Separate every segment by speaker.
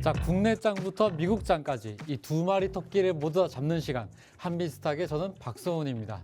Speaker 1: 자, 국내 짱부터 미국 짱까지 이 두 마리 토끼를 모두 다 잡는 시간, 한비스탁의 저는 박성훈입니다.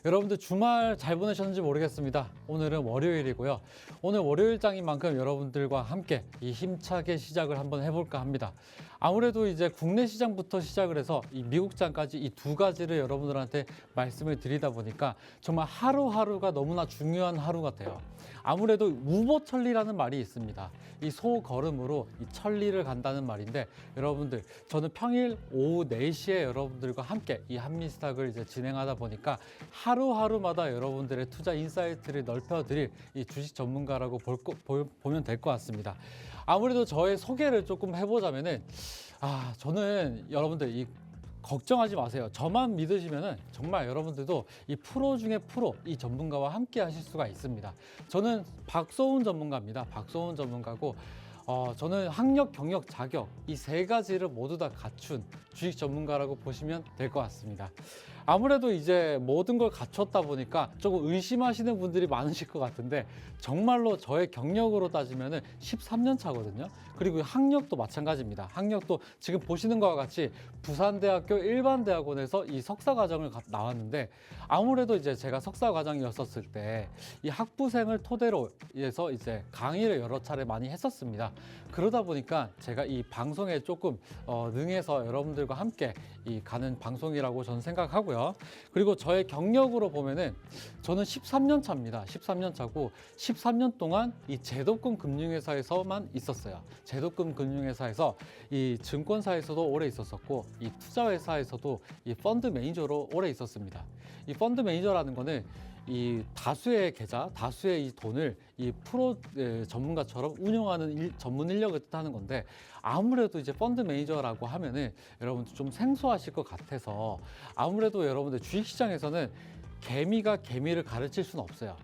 Speaker 1: 여러분들 주말 잘 보내셨는지 모르겠습니다. 오늘은 월요일이고요. 오늘 월요일 짱인 만큼 여러분들과 함께 이 힘차게 시작을 한번 해볼까 합니다. 아무래도 이제 국내 시장부터 시작을 해서 이 미국 짱까지 이 두 가지를 여러분들한테 말씀을 드리다 보니까 정말 하루하루가 너무나 중요한 하루 같아요. 아무래도 우보천리라는 말이 있습니다. 이 소걸음으로 이 천리를 간다는 말인데, 여러분들 저는 평일 오후 4시에 여러분들과 함께 이 한미스탁을 이제 진행하다 보니까 하루하루마다 여러분들의 투자 인사이트를 넓혀드릴 이 주식 전문가라고 보면 될 것 같습니다. 아무래도 저의 소개를 조금 해보자면은, 저는 여러분들 이 걱정하지 마세요. 저만 믿으시면은 정말 여러분들도 이 프로 중에 프로, 이 전문가와 함께 하실 수가 있습니다. 저는 박소훈 전문가입니다. 박소훈 전문가고, 저는 학력, 경력, 자격 이 세 가지를 모두 다 갖춘 주식 전문가라고 보시면 될 것 같습니다. 아무래도 이제 모든 걸 갖췄다 보니까 조금 의심하시는 분들이 많으실 것 같은데, 정말로 저의 경력으로 따지면은 13년 차거든요. 그리고 학력도 마찬가지입니다. 학력도 지금 보시는 것과 같이 부산대학교 일반대학원에서 이 석사 과정을 나왔는데, 아무래도 이제 제가 석사 과정이었을 때 이 학부생을 토대로 해서 이제 강의를 여러 차례 많이 했었습니다. 그러다 보니까 제가 이 방송에 조금 능해서 여러분들과 함께 이 가는 방송이라고 저는 생각하고요. 그리고 저의 경력으로 보면은 저는 13년 차입니다. 13년 차고 13년 동안 이 제도권 금융회사에서만 있었어요. 제도권 금융회사에서 이 증권사에서도 오래 있었었고, 이 투자회사에서도 이 펀드 매니저로 오래 있었습니다. 이 펀드 매니저라는 거는 이 다수의 계좌, 다수의 이 돈을 이 프로 전문가처럼 운영하는 전문 인력을 뜻하는 건데, 아무래도 이제 펀드 매니저라고 하면은 여러분들 좀 생소하실 것 같아서, 아무래도 여러분들 주식시장에서는 개미가 개미를 가르칠 수는 없어요.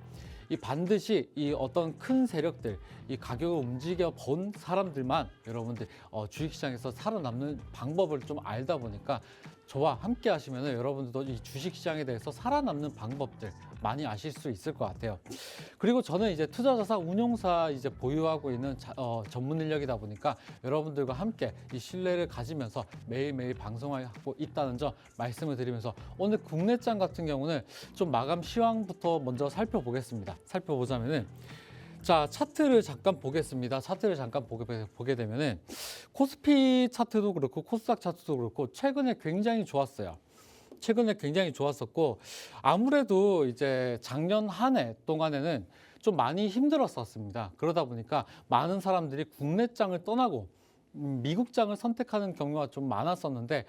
Speaker 1: 이 반드시 이 어떤 큰 세력들, 이 가격을 움직여 본 사람들만 여러분들 주식시장에서 살아남는 방법을 좀 알다 보니까, 저와 함께 하시면 여러분들도 이 주식시장에 대해서 살아남는 방법들 많이 아실 수 있을 것 같아요. 그리고 저는 이제 투자자산 운용사 이제 보유하고 있는 전문 인력이다 보니까 여러분들과 함께 이 신뢰를 가지면서 매일매일 방송하고 있다는 점 말씀을 드리면서, 오늘 국내장 같은 경우는 좀 마감 시황부터 먼저 살펴보겠습니다. 살펴보자면은, 자, 차트를 잠깐 보겠습니다. 차트를 잠깐 보게 되면은 코스피 차트도 그렇고 코스닥 차트도 그렇고 최근에 굉장히 좋았어요. 최근에 굉장히 좋았었고, 아무래도 이제 작년 한 해 동안에는 좀 많이 힘들었었습니다. 그러다 보니까 많은 사람들이 국내장을 떠나고 미국장을 선택하는 경우가 좀 많았었는데,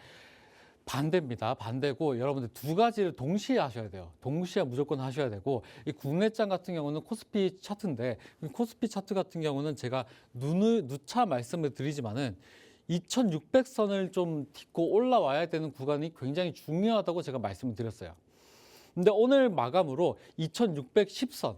Speaker 1: 반대입니다. 반대고, 여러분들 두 가지를 동시에 하셔야 돼요. 동시에 무조건 하셔야 되고, 이 국내장 같은 경우는 코스피 차트인데, 코스피 차트 같은 경우는 제가 누차 말씀을 드리지만은 2600선을 좀 딛고 올라와야 되는 구간이 굉장히 중요하다고 제가 말씀을 드렸어요. 근데 오늘 마감으로 2610선,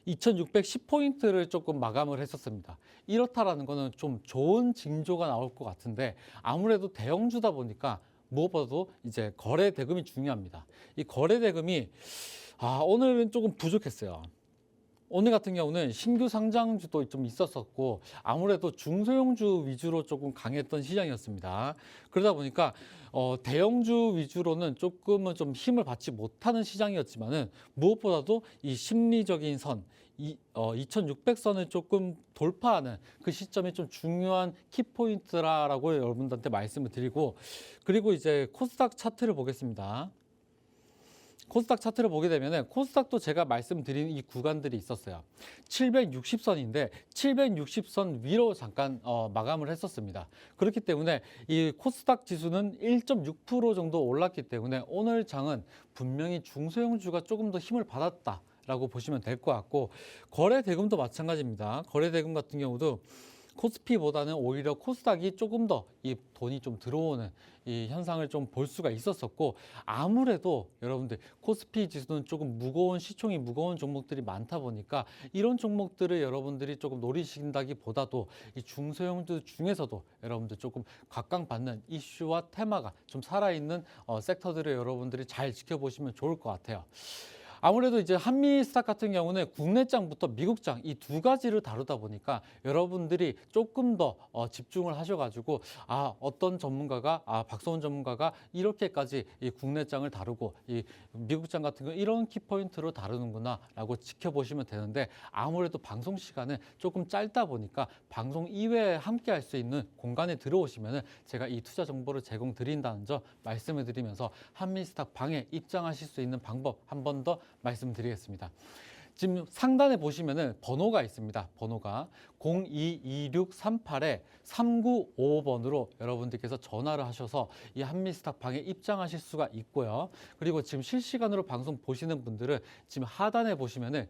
Speaker 1: 2610포인트를 조금 마감을 했었습니다. 이렇다라는 거는 좀 좋은 징조가 나올 것 같은데, 아무래도 대형주다 보니까 무엇보다도 이제 거래 대금이 중요합니다. 이 거래 대금이 오늘은 조금 부족했어요. 오늘 같은 경우는 신규 상장주도 좀 있었었고, 아무래도 중소형주 위주로 조금 강했던 시장이었습니다. 그러다 보니까 대형주 위주로는 조금은 좀 힘을 받지 못하는 시장이었지만은, 무엇보다도 이 심리적인 선, 2600선을 조금 돌파하는 그 시점이 좀 중요한 키포인트라고 여러분들한테 말씀을 드리고, 그리고 이제 코스닥 차트를 보겠습니다. 코스닥 차트를 보게 되면 코스닥도 제가 말씀드린 이 구간들이 있었어요. 760선인데 760선 위로 잠깐 마감을 했었습니다. 그렇기 때문에 이 코스닥 지수는 1.6% 정도 올랐기 때문에 오늘 장은 분명히 중소형주가 조금 더 힘을 받았다 라고 보시면 될 것 같고, 거래 대금도 마찬가지입니다. 거래 대금 같은 경우도 코스피보다는 오히려 코스닥이 조금 더 이 돈이 좀 들어오는 이 현상을 좀 볼 수가 있었었고, 아무래도 여러분들 코스피 지수는 조금 무거운, 시총이 무거운 종목들이 많다 보니까 이런 종목들을 여러분들이 조금 노리신다기보다도 이 중소형주 중에서도 여러분들 조금 각광받는 이슈와 테마가 좀 살아있는 섹터들을 여러분들이 잘 지켜보시면 좋을 것 같아요. 아무래도 이제 한미스탁 같은 경우는 국내장부터 미국장 이 두 가지를 다루다 보니까 여러분들이 조금 더 집중을 하셔가지고 어떤 전문가가 박성훈 전문가가 이렇게까지 이 국내장을 다루고 이 미국장 같은 경우 이런 키포인트로 다루는구나라고 지켜보시면 되는데 아무래도 방송 시간은 조금 짧다 보니까 방송 이외에 함께 할 수 있는 공간에 들어오시면은 제가 이 투자 정보를 제공 드린다는 점 말씀을 드리면서 한미스탁 방에 입장하실 수 있는 방법 한 번 더 말씀드리겠습니다. 지금 상단에 보시면은 번호가 있습니다. 번호가 022638-3955번으로 여러분들께서 전화를 하셔서 이 한미스탁 방에 입장하실 수가 있고요. 그리고 지금 실시간으로 방송 보시는 분들은 지금 하단에 보시면은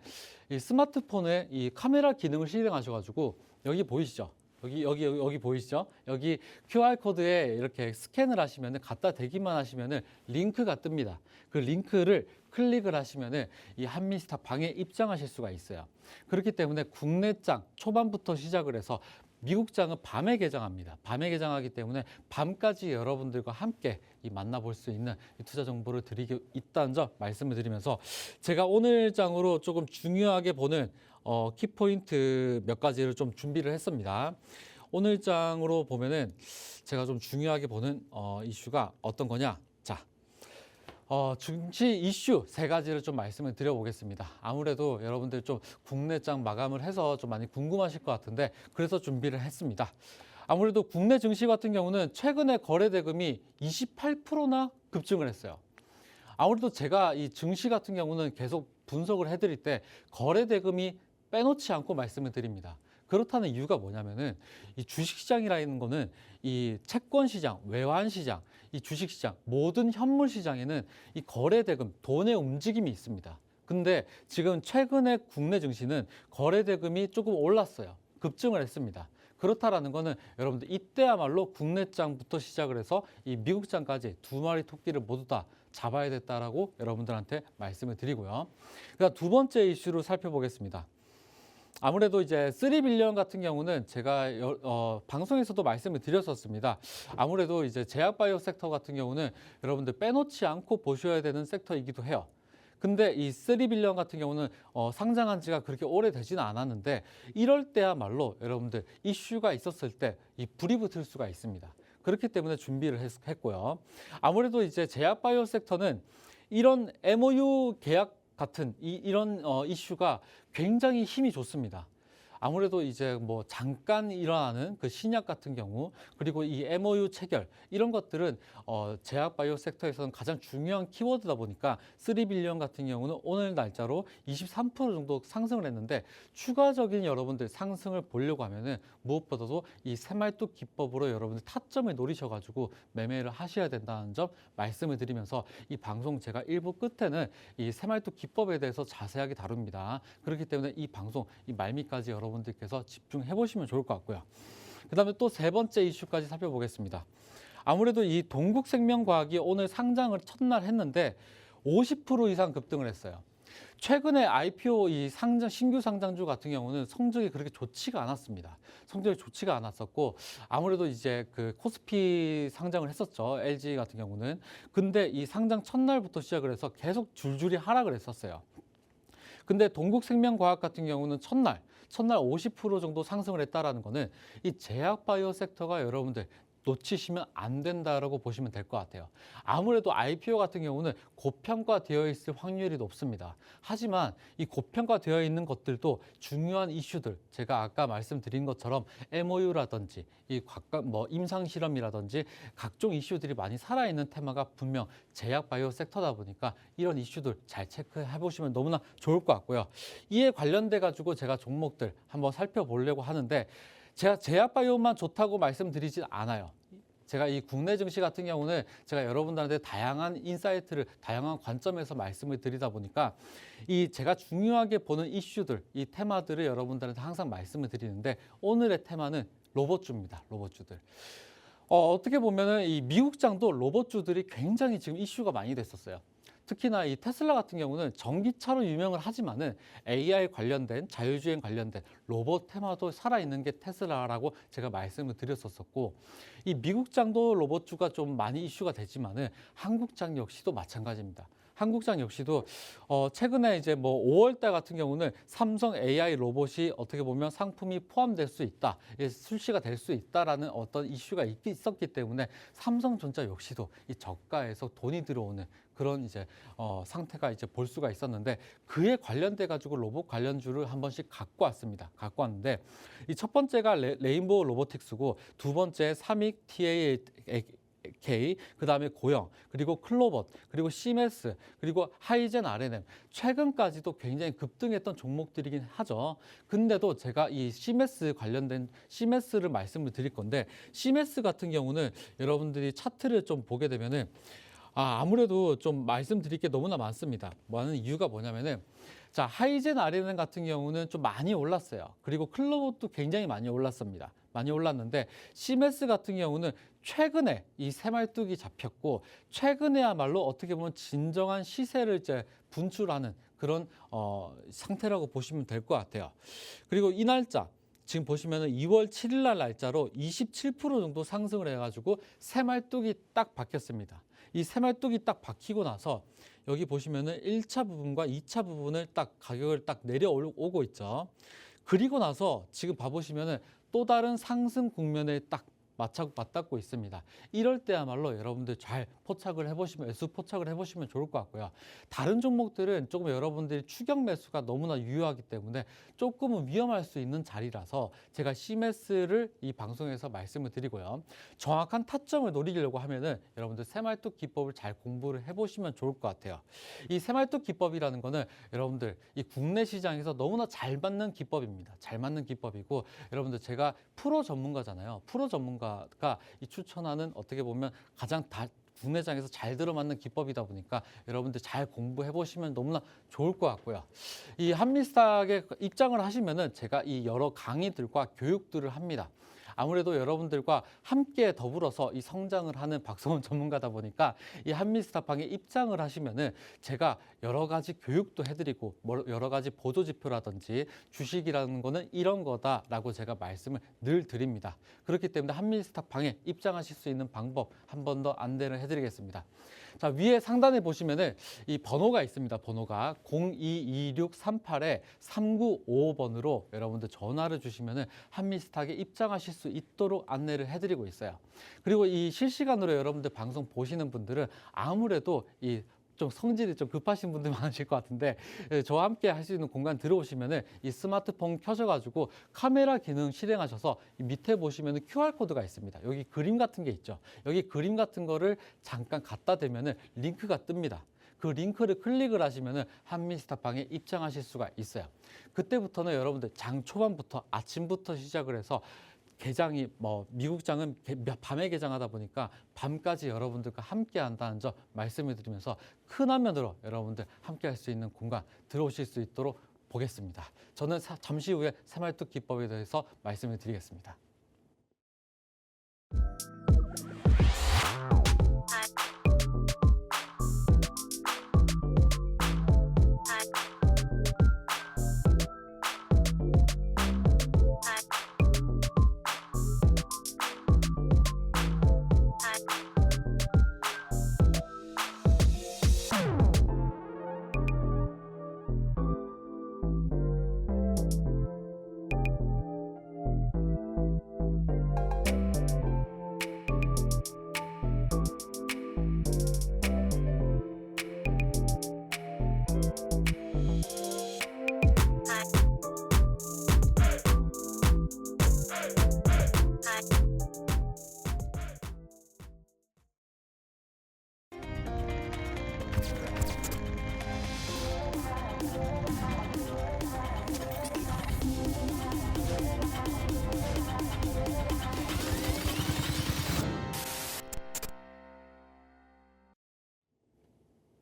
Speaker 1: 이 스마트폰에 이 카메라 기능을 실행하셔가지고 여기 보이시죠? 여기 보이시죠? 여기 QR코드에 이렇게 스캔을 하시면은 갖다 대기만 하시면은 링크가 뜹니다. 그 링크를 클릭을 하시면은 이 한미스탁 방에 입장하실 수가 있어요. 그렇기 때문에 국내장 초반부터 시작을 해서 미국장은 밤에 개장합니다. 밤에 개장하기 때문에 밤까지 여러분들과 함께 만나볼 수 있는 투자 정보를 드리고 있다는 점 말씀을 드리면서 제가 오늘 장으로 조금 중요하게 보는 키포인트 몇 가지를 좀 준비를 했습니다. 오늘 장으로 보면은 제가 좀 중요하게 보는 이슈가 어떤 거냐? 자, 증시 이슈 세 가지를 좀 말씀을 드려보겠습니다. 아무래도 여러분들 좀 국내장 마감을 해서 좀 많이 궁금하실 것 같은데 그래서 준비를 했습니다. 아무래도 국내 증시 같은 경우는 최근에 거래 대금이 28%나 급증을 했어요. 아무래도 제가 이 증시 같은 경우는 계속 분석을 해드릴 때 거래 대금이 빼놓지 않고 말씀을 드립니다. 그렇다는 이유가 뭐냐면은 이 주식시장이라는 거는 이 채권시장, 외환시장, 이 주식시장, 모든 현물시장에는 이 거래대금, 돈의 움직임이 있습니다. 근데 지금 최근에 국내 증시는 거래대금이 조금 올랐어요. 급증을 했습니다. 그렇다라는 거는 여러분들 이때야말로 국내장부터 시작을 해서 이 미국장까지 두 마리 토끼를 모두 다 잡아야 됐다라고 여러분들한테 말씀을 드리고요. 그다음 두 번째 이슈를 살펴보겠습니다. 아무래도 이제 3빌리언 같은 경우는 제가 방송에서도 말씀을 드렸었습니다. 아무래도 이제 제약바이오 섹터 같은 경우는 여러분들 빼놓지 않고 보셔야 되는 섹터이기도 해요. 근데 이 3빌리언 같은 경우는 상장한 지가 그렇게 오래되지는 않았는데 이럴 때야말로 여러분들 이슈가 있었을 때 이 불이 붙을 수가 있습니다. 그렇기 때문에 준비를 했고요. 아무래도 이제 제약바이오 섹터는 이런 MOU 계약 같은 이런 이슈가 굉장히 힘이 좋습니다. 아무래도 이제 뭐 잠깐 일어나는 그 신약 같은 경우 그리고 이 MOU 체결 이런 것들은 제약바이오 섹터에서는 가장 중요한 키워드다 보니까 3빌리언 같은 경우는 오늘 날짜로 23% 정도 상승을 했는데 추가적인 여러분들 상승을 보려고 하면은 무엇보다도 이 새말뚝 기법으로 여러분들 타점을 노리셔가지고 매매를 하셔야 된다는 점 말씀을 드리면서 이 방송 제가 1부 끝에는 이 새말뚝 기법에 대해서 자세하게 다룹니다. 그렇기 때문에 이 방송 이 말미까지 여러분들께서 집중해 보시면 좋을 것 같고요. 그다음에 또 세 번째 이슈까지 살펴보겠습니다. 아무래도 이 동국생명과학이 오늘 상장을 첫날 했는데 50% 이상 급등을 했어요. 최근에 IPO 이 신규 상장주 같은 경우는 성적이 그렇게 좋지가 않았습니다. 성적이 좋지가 않았었고 아무래도 이제 그 코스피 상장을 했었죠. LG 같은 경우는. 근데 이 상장 첫날부터 시작을 해서 계속 줄줄이 하락을 했었어요. 근데 동국생명과학 같은 경우는 첫날 50% 정도 상승을 했다라는 거는 이 제약바이오 sek터가 여러분들 놓치시면 안 된다라고 보시면 될 것 같아요. 아무래도 IPO 같은 경우는 고평가되어 있을 확률이 높습니다. 하지만 이 고평가되어 있는 것들도 중요한 이슈들, 제가 아까 말씀드린 것처럼 MOU라든지 이 임상 실험이라든지 각종 이슈들이 많이 살아있는 테마가 분명 제약바이오 섹터다 보니까 이런 이슈들 잘 체크해 보시면 너무나 좋을 것 같고요. 이에 관련돼 가지고 제가 종목들 한번 살펴보려고 하는데 제가 제약바이오만 좋다고 말씀드리진 않아요. 제가 이 국내 증시 같은 경우는 제가 여러분들한테 다양한 인사이트를 다양한 관점에서 말씀을 드리다 보니까 이 제가 중요하게 보는 이슈들, 이 테마들을 여러분들한테 항상 말씀을 드리는데 오늘의 테마는 로봇주입니다. 로봇주들. 어떻게 보면은 이 미국장도 로봇주들이 굉장히 지금 이슈가 많이 됐었어요. 특히나 이 테슬라 같은 경우는 전기차로 유명을 하지만은 AI 관련된 자율주행 관련된 로봇 테마도 살아있는 게 테슬라라고 제가 말씀을 드렸었고 이 미국장도 로봇주가 좀 많이 이슈가 되지만은 한국장 역시도 마찬가지입니다. 한국장 역시도 최근에 이제 뭐 5월 달 같은 경우는 삼성 AI 로봇이 어떻게 보면 상품이 포함될 수 있다, 출시가 될 수 있다라는 어떤 이슈가 있었기 때문에 삼성전자 역시도 이 저가에서 돈이 들어오는 그런 이제 상태가 이제 볼 수가 있었는데, 그에 관련돼 가지고 로봇 관련주를 한 번씩 갖고 왔습니다. 갖고 왔는데 이 첫 번째가 레인보우 로보틱스고, 두 번째 삼익 TAK, 그다음에 고영, 그리고 클로벗, 그리고 시메스, 그리고 하이젠 RNM, 최근까지도 굉장히 급등했던 종목들이긴 하죠. 근데도 제가 이 시메스 관련된 시메스를 말씀을 드릴 건데, 시메스 같은 경우는 여러분들이 차트를 좀 보게 되면은 아무래도 좀 말씀드릴 게 너무나 많습니다. 많은 이유가 뭐냐면은, 자, 하이젠 RNN 같은 경우는 좀 많이 올랐어요. 그리고 클로봇도 굉장히 많이 올랐습니다. 많이 올랐는데, 시메스 같은 경우는 최근에 이 새말뚝이 잡혔고, 최근에야말로 어떻게 보면 진정한 시세를 이제 분출하는 그런 상태라고 보시면 될 것 같아요. 그리고 이 날짜, 지금 보시면은 2월 7일 날 날짜로 27% 정도 상승을 해가지고 새말뚝이 딱 박혔습니다. 이 새말뚝이 딱 박히고 나서 여기 보시면은 1차 부분과 2차 부분을 딱 가격을 딱 내려오고 있죠. 그리고 나서 지금 봐보시면은 또 다른 상승 국면에 딱 맞닿고 있습니다. 이럴 때야말로 여러분들 잘 포착을 해보시면, 매수 포착을 해보시면 좋을 것 같고요. 다른 종목들은 조금 여러분들이 추격 매수가 너무나 유효하기 때문에 조금은 위험할 수 있는 자리라서 제가 시메스를 이 방송에서 말씀을 드리고요. 정확한 타점을 노리려고 하면은 여러분들 새말뚝 기법을 잘 공부를 해보시면 좋을 것 같아요. 이 새말뚝 기법이라는 거는 여러분들 이 국내 시장에서 너무나 잘 맞는 기법입니다. 잘 맞는 기법이고, 여러분들 제가 프로 전문가잖아요. 프로 전문가가 이 추천하는 어떻게 보면 가장 국내장에서 잘 들어맞는 기법이다 보니까 여러분들 잘 공부해 보시면 너무나 좋을 것 같고요. 이 한미스탁에 입장을 하시면은 제가 이 여러 강의들과 교육들을 합니다. 아무래도 여러분들과 함께 더불어서 이 성장을 하는 박성훈 전문가다 보니까 이 한미스탁방에 입장을 하시면은 제가 여러 가지 교육도 해드리고, 여러 가지 보조 지표라든지 주식이라는 거는 이런 거다라고 제가 말씀을 늘 드립니다. 그렇기 때문에 한미스탁방에 입장하실 수 있는 방법 한 번 더 안내를 해드리겠습니다. 자, 위에 상단에 보시면은 이 번호가 있습니다. 번호가 022638-3955번으로 여러분들 전화를 주시면은 한미스탁에 입장하실 수 있도록 안내를 해드리고 있어요. 그리고 이 실시간으로 여러분들 방송 보시는 분들은 아무래도 이 좀 성질이 좀 급하신 분들 많으실 것 같은데, 저와 함께 할 수 있는 공간 들어오시면은 이 스마트폰 켜셔가지고 카메라 기능 실행하셔서 이 밑에 보시면은 QR코드가 있습니다. 여기 그림 같은 게 있죠. 여기 그림 같은 거를 잠깐 갖다 대면은 링크가 뜹니다. 그 링크를 클릭을 하시면은 한미스탁방에 입장하실 수가 있어요. 그때부터는 여러분들 장 초반부터 아침부터 시작을 해서 개장이 미국장은 밤에 개장하다 보니까 밤까지 여러분들과 함께 한다는 점 말씀을 드리면서 큰 화면으로 여러분들 함께 할 수 있는 공간 들어오실 수 있도록 보겠습니다. 저는 잠시 후에 새말뚝 기법에 대해서 말씀을 드리겠습니다.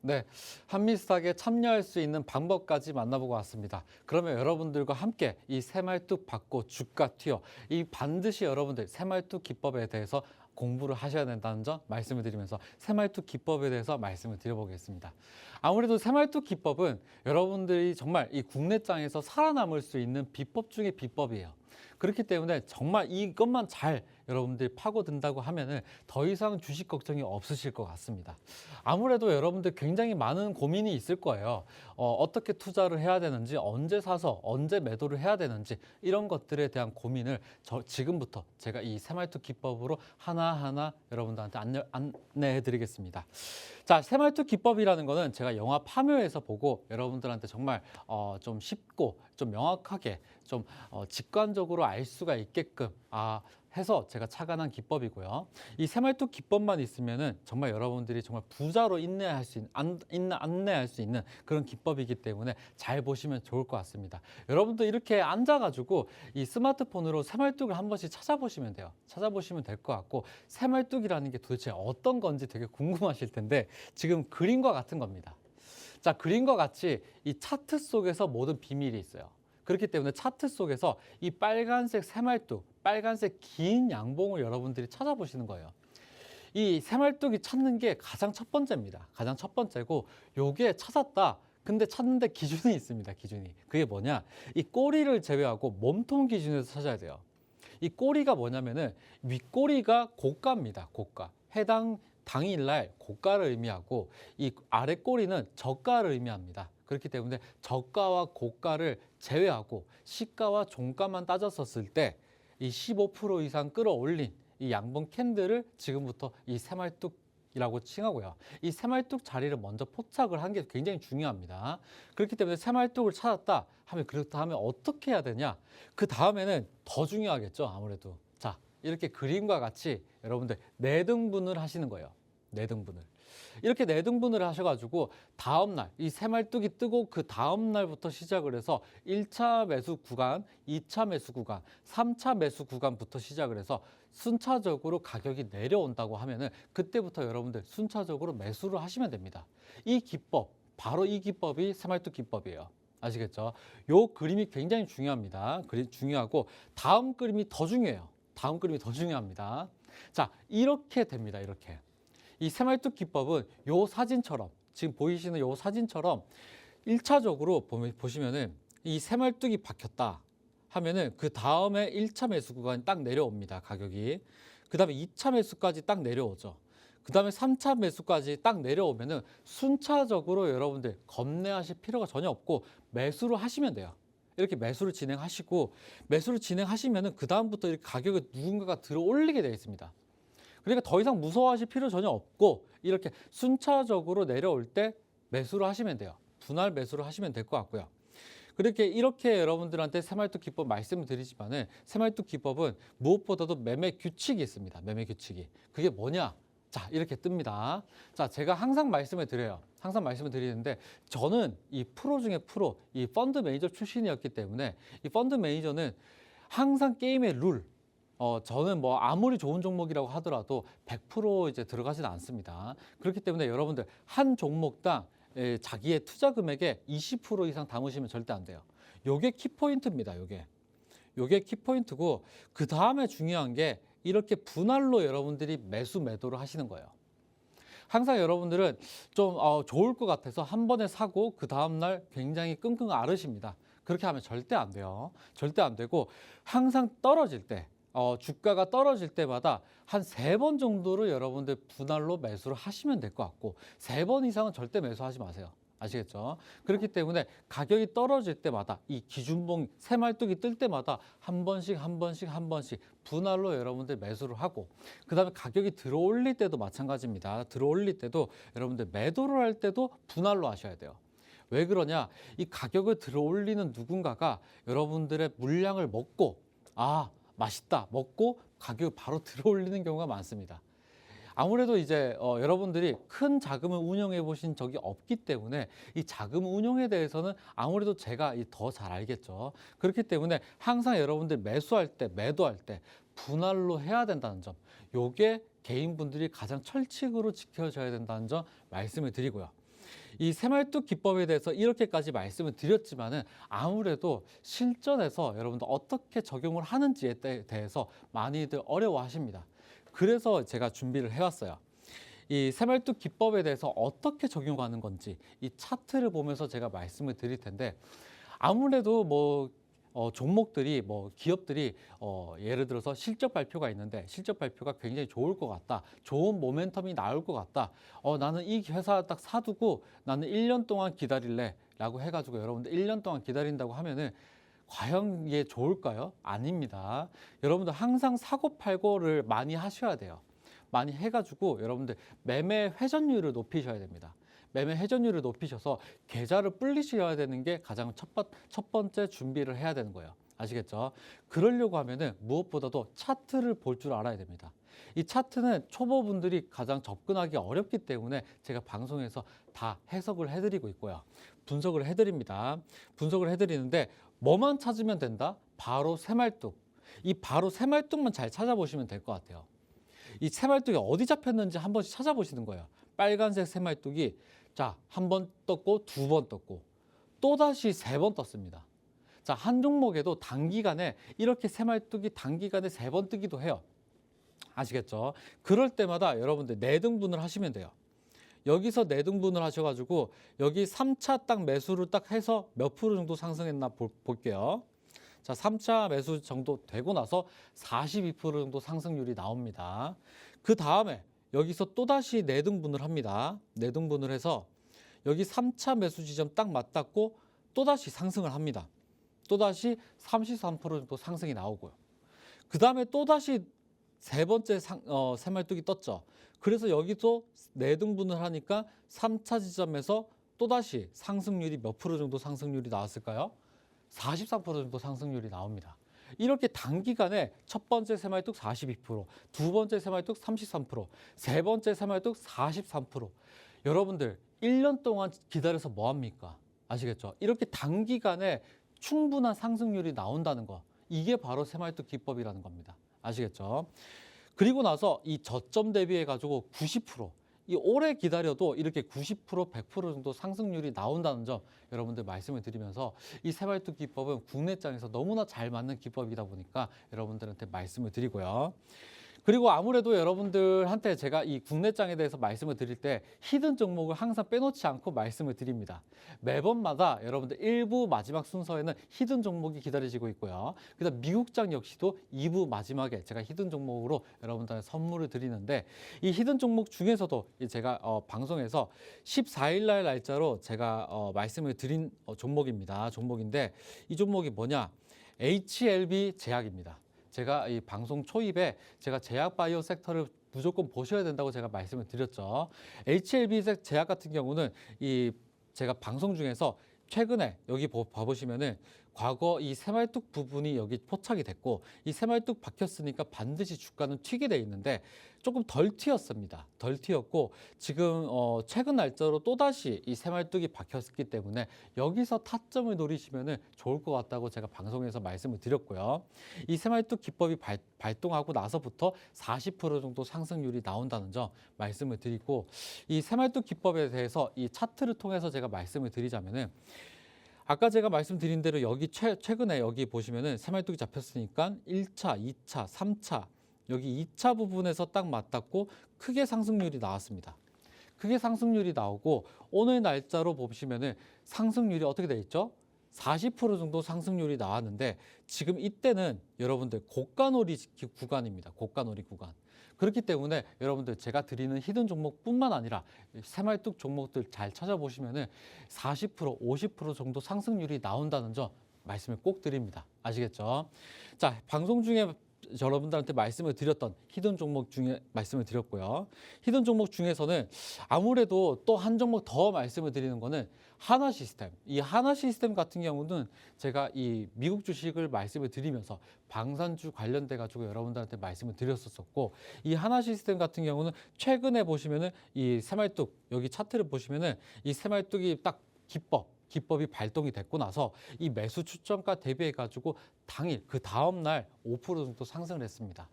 Speaker 1: 네, 한미스탁에 참여할 수 있는 방법까지 만나보고 왔습니다. 그러면 여러분들과 함께 이 새말뚝 받고 주가 튀어, 이 반드시 여러분들 새말뚝 기법에 대해서 공부를 하셔야 된다는 점 말씀을 드리면서 새말뚝 기법에 대해서 말씀을 드려보겠습니다. 아무래도 새말뚝 기법은 여러분들이 정말 이 국내장에서 살아남을 수 있는 비법 중의 비법이에요. 그렇기 때문에 정말 이것만 잘 여러분들이 파고든다고 하면은 더 이상 주식 걱정이 없으실 것 같습니다. 아무래도 여러분들 굉장히 많은 고민이 있을 거예요. 어떻게 투자를 해야 되는지, 언제 사서 언제 매도를 해야 되는지 이런 것들에 대한 고민을 지금부터 제가 이 새말투 기법으로 하나하나 여러분들한테 안내해 드리겠습니다. 자, 새말투 기법이라는 거는 제가 영화 파묘에서 보고 여러분들한테 정말 좀 쉽고 좀 명확하게 좀 직관적으로 알 수가 있게끔 해서 제가 착안한 기법이고요. 이 새말투 기법만 있으면은 정말 여러분들이 정말 부자로 안내할 수 있는 그런 기법이기 때문에 잘 보시면 좋을 것 같습니다. 여러분도 이렇게 앉아가지고 이 스마트폰으로 새말뚝을 한 번씩 찾아보시면 돼요. 찾아보시면 될 것 같고, 새말뚝이라는 게 도대체 어떤 건지 되게 궁금하실 텐데 지금 그림과 같은 겁니다. 자, 그림과 같이 이 차트 속에서 모든 비밀이 있어요. 그렇기 때문에 차트 속에서 이 빨간색 새말뚝, 빨간색 긴 양봉을 여러분들이 찾아보시는 거예요. 이 새말뚝이 찾는 게 가장 첫 번째입니다. 가장 첫 번째고, 요게 찾았다. 근데 찾는데 기준이 있습니다. 기준이. 그게 뭐냐? 이 꼬리를 제외하고 몸통 기준에서 찾아야 돼요. 이 꼬리가 뭐냐면은 윗꼬리가 고가입니다. 고가. 해당 당일날 고가를 의미하고, 이 아래 꼬리는 저가를 의미합니다. 그렇기 때문에 저가와 고가를 제외하고 시가와 종가만 따졌었을 때 이 15% 이상 끌어올린 이 양봉 캔들을 지금부터 이 새말뚝이라고 칭하고요. 이 새말뚝 자리를 먼저 포착을 한 게 굉장히 중요합니다. 그렇기 때문에 새말뚝을 찾았다 하면, 그렇다 하면 어떻게 해야 되냐? 그 다음에는 더 중요하겠죠, 아무래도. 자, 이렇게 그림과 같이 여러분들 내등분을 하시는 거예요. 내등분을. 이렇게 내등분을 하셔가지고 다음날 이 새말뚝이 뜨고 그 다음날부터 시작을 해서 1차 매수 구간, 2차 매수 구간, 3차 매수 구간부터 시작을 해서 순차적으로 가격이 내려온다고 하면은 그때부터 여러분들 순차적으로 매수를 하시면 됩니다. 이 기법, 바로 이 기법이 새말뚝 기법이에요. 아시겠죠? 요 그림이 굉장히 중요합니다. 중요하고 다음 그림이 더 중요해요. 다음 그림이 더 중요합니다. 자, 이렇게 됩니다. 이렇게. 이 새말뚝 기법은 요 사진처럼, 지금 보이시는 요 사진처럼 1차적으로 보시면은 이 새말뚝이 박혔다 하면은 그 다음에 1차 매수 구간이 딱 내려옵니다. 가격이. 그 다음에 2차 매수까지 딱 내려오죠. 그 다음에 3차 매수까지 딱 내려오면은 순차적으로 여러분들 겁내하실 필요가 전혀 없고 매수를 하시면 돼요. 이렇게 매수를 진행하시고, 매수를 진행하시면은 그 다음부터 이렇게 가격을 누군가가 들어 올리게 되어 있습니다. 그러니까 더 이상 무서워하실 필요 전혀 없고, 이렇게 순차적으로 내려올 때 매수를 하시면 돼요. 분할 매수를 하시면 될 것 같고요. 이렇게 여러분들한테 새말뚝 기법 말씀을 드리지만은, 새말뚝 기법은 무엇보다도 매매 규칙이 있습니다. 매매 규칙이. 그게 뭐냐? 자, 이렇게 뜹니다. 자, 제가 항상 말씀을 드려요. 항상 말씀을 드리는데, 저는 이 프로 중에 프로, 이 펀드 매니저 출신이었기 때문에, 이 펀드 매니저는 항상 게임의 룰, 저는 뭐 아무리 좋은 종목이라고 하더라도 100% 이제 들어가지는 않습니다. 그렇기 때문에 여러분들 한 종목당 자기의 투자 금액의 20% 이상 담으시면 절대 안 돼요. 요게 키포인트입니다. 요게 키포인트고, 그 다음에 중요한 게 이렇게 분할로 여러분들이 매도를 하시는 거예요. 항상 여러분들은 좀 좋을 것 같아서 한 번에 사고 그 다음날 굉장히 끙끙 앓으십니다. 그렇게 하면 절대 안 돼요. 절대 안 되고, 항상 떨어질 때, 주가가 떨어질 때마다 한 3번 정도를 여러분들 분할로 매수를 하시면 될 것 같고, 3번 이상은 절대 매수하지 마세요. 아시겠죠? 그렇기 때문에 가격이 떨어질 때마다 이 기준봉 새말뚝이 뜰 때마다 한 번씩 분할로 여러분들 매수를 하고, 그 다음에 가격이 들어올릴 때도 마찬가지입니다. 들어올릴 때도 여러분들 매도를 할 때도 분할로 하셔야 돼요. 왜 그러냐? 이 가격을 들어올리는 누군가가 여러분들의 물량을 먹고, 맛있다 먹고 가격을 바로 들어올리는 경우가 많습니다. 아무래도 이제 여러분들이 큰 자금을 운영해 보신 적이 없기 때문에 이 자금 운용에 대해서는 아무래도 제가 더 잘 알겠죠. 그렇기 때문에 항상 여러분들 매수할 때, 매도할 때 분할로 해야 된다는 점, 요게 개인분들이 가장 철칙으로 지켜져야 된다는 점 말씀을 드리고요. 이 새말뚝 기법에 대해서 이렇게까지 말씀을 드렸지만은, 아무래도 실전에서 여러분들 어떻게 적용을 하는지에 대해서 많이들 어려워하십니다. 그래서 제가 준비를 해왔어요. 이 새말뚝 기법에 대해서 어떻게 적용하는 건지 이 차트를 보면서 제가 말씀을 드릴 텐데, 아무래도 뭐 종목들이 뭐 기업들이 예를 들어서 실적 발표가 있는데 실적 발표가 굉장히 좋을 것 같다. 좋은 모멘텀이 나올 것 같다. 나는 이 회사 딱 사두고 나는 1년 동안 기다릴래 라고 해가지고 여러분들 1년 동안 기다린다고 하면은 과연 이게 좋을까요? 아닙니다. 여러분들 항상 사고 팔고를 많이 하셔야 돼요. 많이 해가지고 여러분들 매매 회전율을 높이셔야 됩니다. 매매 회전율을 높이셔서 계좌를 불리셔야 되는 게 가장 첫 번째 준비를 해야 되는 거예요. 아시겠죠? 그러려고 하면은 무엇보다도 차트를 볼 줄 알아야 됩니다. 이 차트는 초보분들이 가장 접근하기 어렵기 때문에 제가 방송에서 다 해석을 해드리고 있고요. 분석을 해드립니다. 분석을 해드리는데 뭐만 찾으면 된다? 바로 새말뚝. 이 바로 새말뚝만 잘 찾아보시면 될 것 같아요. 이 새말뚝이 어디 잡혔는지 한 번씩 찾아보시는 거예요. 빨간색 새말뚝이 자, 한 번 떴고 두 번 떴고 또다시 세 번 떴습니다. 자, 한 종목에도 단기간에 이렇게 새말뚝이 단기간에 세 번 뜨기도 해요. 아시겠죠? 그럴 때마다 여러분들 4등분을 하시면 돼요. 여기서 4등분을 하셔가지고 여기 3차 딱 매수를 딱 해서 몇 프로 정도 상승했나 볼게요. 자, 3차 매수 정도 되고 나서 42% 정도 상승률이 나옵니다. 그 다음에 여기서 또다시 4등분을 합니다. 4등분을 해서 여기 3차 매수 지점 딱 맞닿고 또다시 상승을 합니다. 또다시 33% 정도 상승이 나오고요. 그 다음에 또다시 세 번째 새말뚝이 떴죠. 그래서 여기서 4등분을 하니까 3차 지점에서 또다시 상승률이 몇 프로 정도 상승률이 나왔을까요? 43% 정도 상승률이 나옵니다. 이렇게 단기간에 첫 번째 새말뚝 42%, 두 번째 새말뚝 33%, 세 번째 새말뚝 43%. 여러분들 1년 동안 기다려서 뭐 합니까? 아시겠죠? 이렇게 단기간에 충분한 상승률이 나온다는 거. 이게 바로 새말뚝 기법이라는 겁니다. 아시겠죠? 그리고 나서 이 저점 대비해 가지고 90%, 이 오래 기다려도 이렇게 90%, 100% 정도 상승률이 나온다는 점 여러분들 말씀을 드리면서 이 새말뚝 기법은 국내장에서 너무나 잘 맞는 기법이다 보니까 여러분들한테 말씀을 드리고요. 그리고 아무래도 여러분들한테 제가 이 국내장에 대해서 말씀을 드릴 때 히든 종목을 항상 빼놓지 않고 말씀을 드립니다. 매번마다 여러분들 1부 마지막 순서에는 히든 종목이 기다려지고 있고요. 그다음 미국장 역시도 2부 마지막에 제가 히든 종목으로 여러분들한테 선물을 드리는데 이 히든 종목 중에서도 제가 방송에서 14일 날 날짜로 제가 말씀을 드린 종목입니다. 종목인데 이 종목이 뭐냐? HLB 제약입니다. 제가 이 방송 초입에 제가 제약 바이오 섹터를 무조건 보셔야 된다고 제가 말씀을 드렸죠. HLB 제약 같은 경우는 이 제가 방송 중에서 최근에 여기 봐보시면은 과거 이 새말뚝 부분이 여기 포착이 됐고 이 새말뚝 박혔으니까 반드시 주가는 튀게 돼 있는데 조금 덜 튀었습니다. 덜 튀었고 지금 최근 날짜로 또다시 이 새말뚝이 박혔기 때문에 여기서 타점을 노리시면은 좋을 것 같다고 제가 방송에서 말씀을 드렸고요. 이 새말뚝 기법이 발동하고 나서부터 40% 정도 상승률이 나온다는 점 말씀을 드리고 이 새말뚝 기법에 대해서 이 차트를 통해서 제가 말씀을 드리자면은 아까 제가 말씀드린 대로 여기 최근에 여기 보시면은 새말뚝이 잡혔으니까 1차, 2차, 3차 여기 2차 부분에서 딱 맞닿고 크게 상승률이 나왔습니다. 크게 상승률이 나오고 오늘 날짜로 보시면은 상승률이 어떻게 돼 있죠? 40% 정도 상승률이 나왔는데 지금 이때는 여러분들 고가놀이 구간입니다. 고가놀이 구간. 그렇기 때문에 여러분들 제가 드리는 히든 종목뿐만 아니라 새말뚝 종목들 잘 찾아보시면은 40%, 50% 정도 상승률이 나온다는 점 말씀을 꼭 드립니다. 아시겠죠? 자, 방송 중에 여러분들한테 말씀을 드렸던 히든 종목 중에 말씀을 드렸고요. 히든 종목 중에서는 아무래도 또 한 종목 더 말씀을 드리는 거는 하나 시스템. 이 하나 시스템 같은 경우는 제가 이 미국 주식을 말씀을 드리면서 방산주 관련돼 가지고 여러분들한테 말씀을 드렸었고 이 하나 시스템 같은 경우는 최근에 보시면은 이 새말뚝 여기 차트를 보시면은 이 새말뚝이 딱 기법이 발동이 됐고 나서 이 매수 추천가 대비해 가지고 당일 그 다음 날 5% 정도 상승을 했습니다.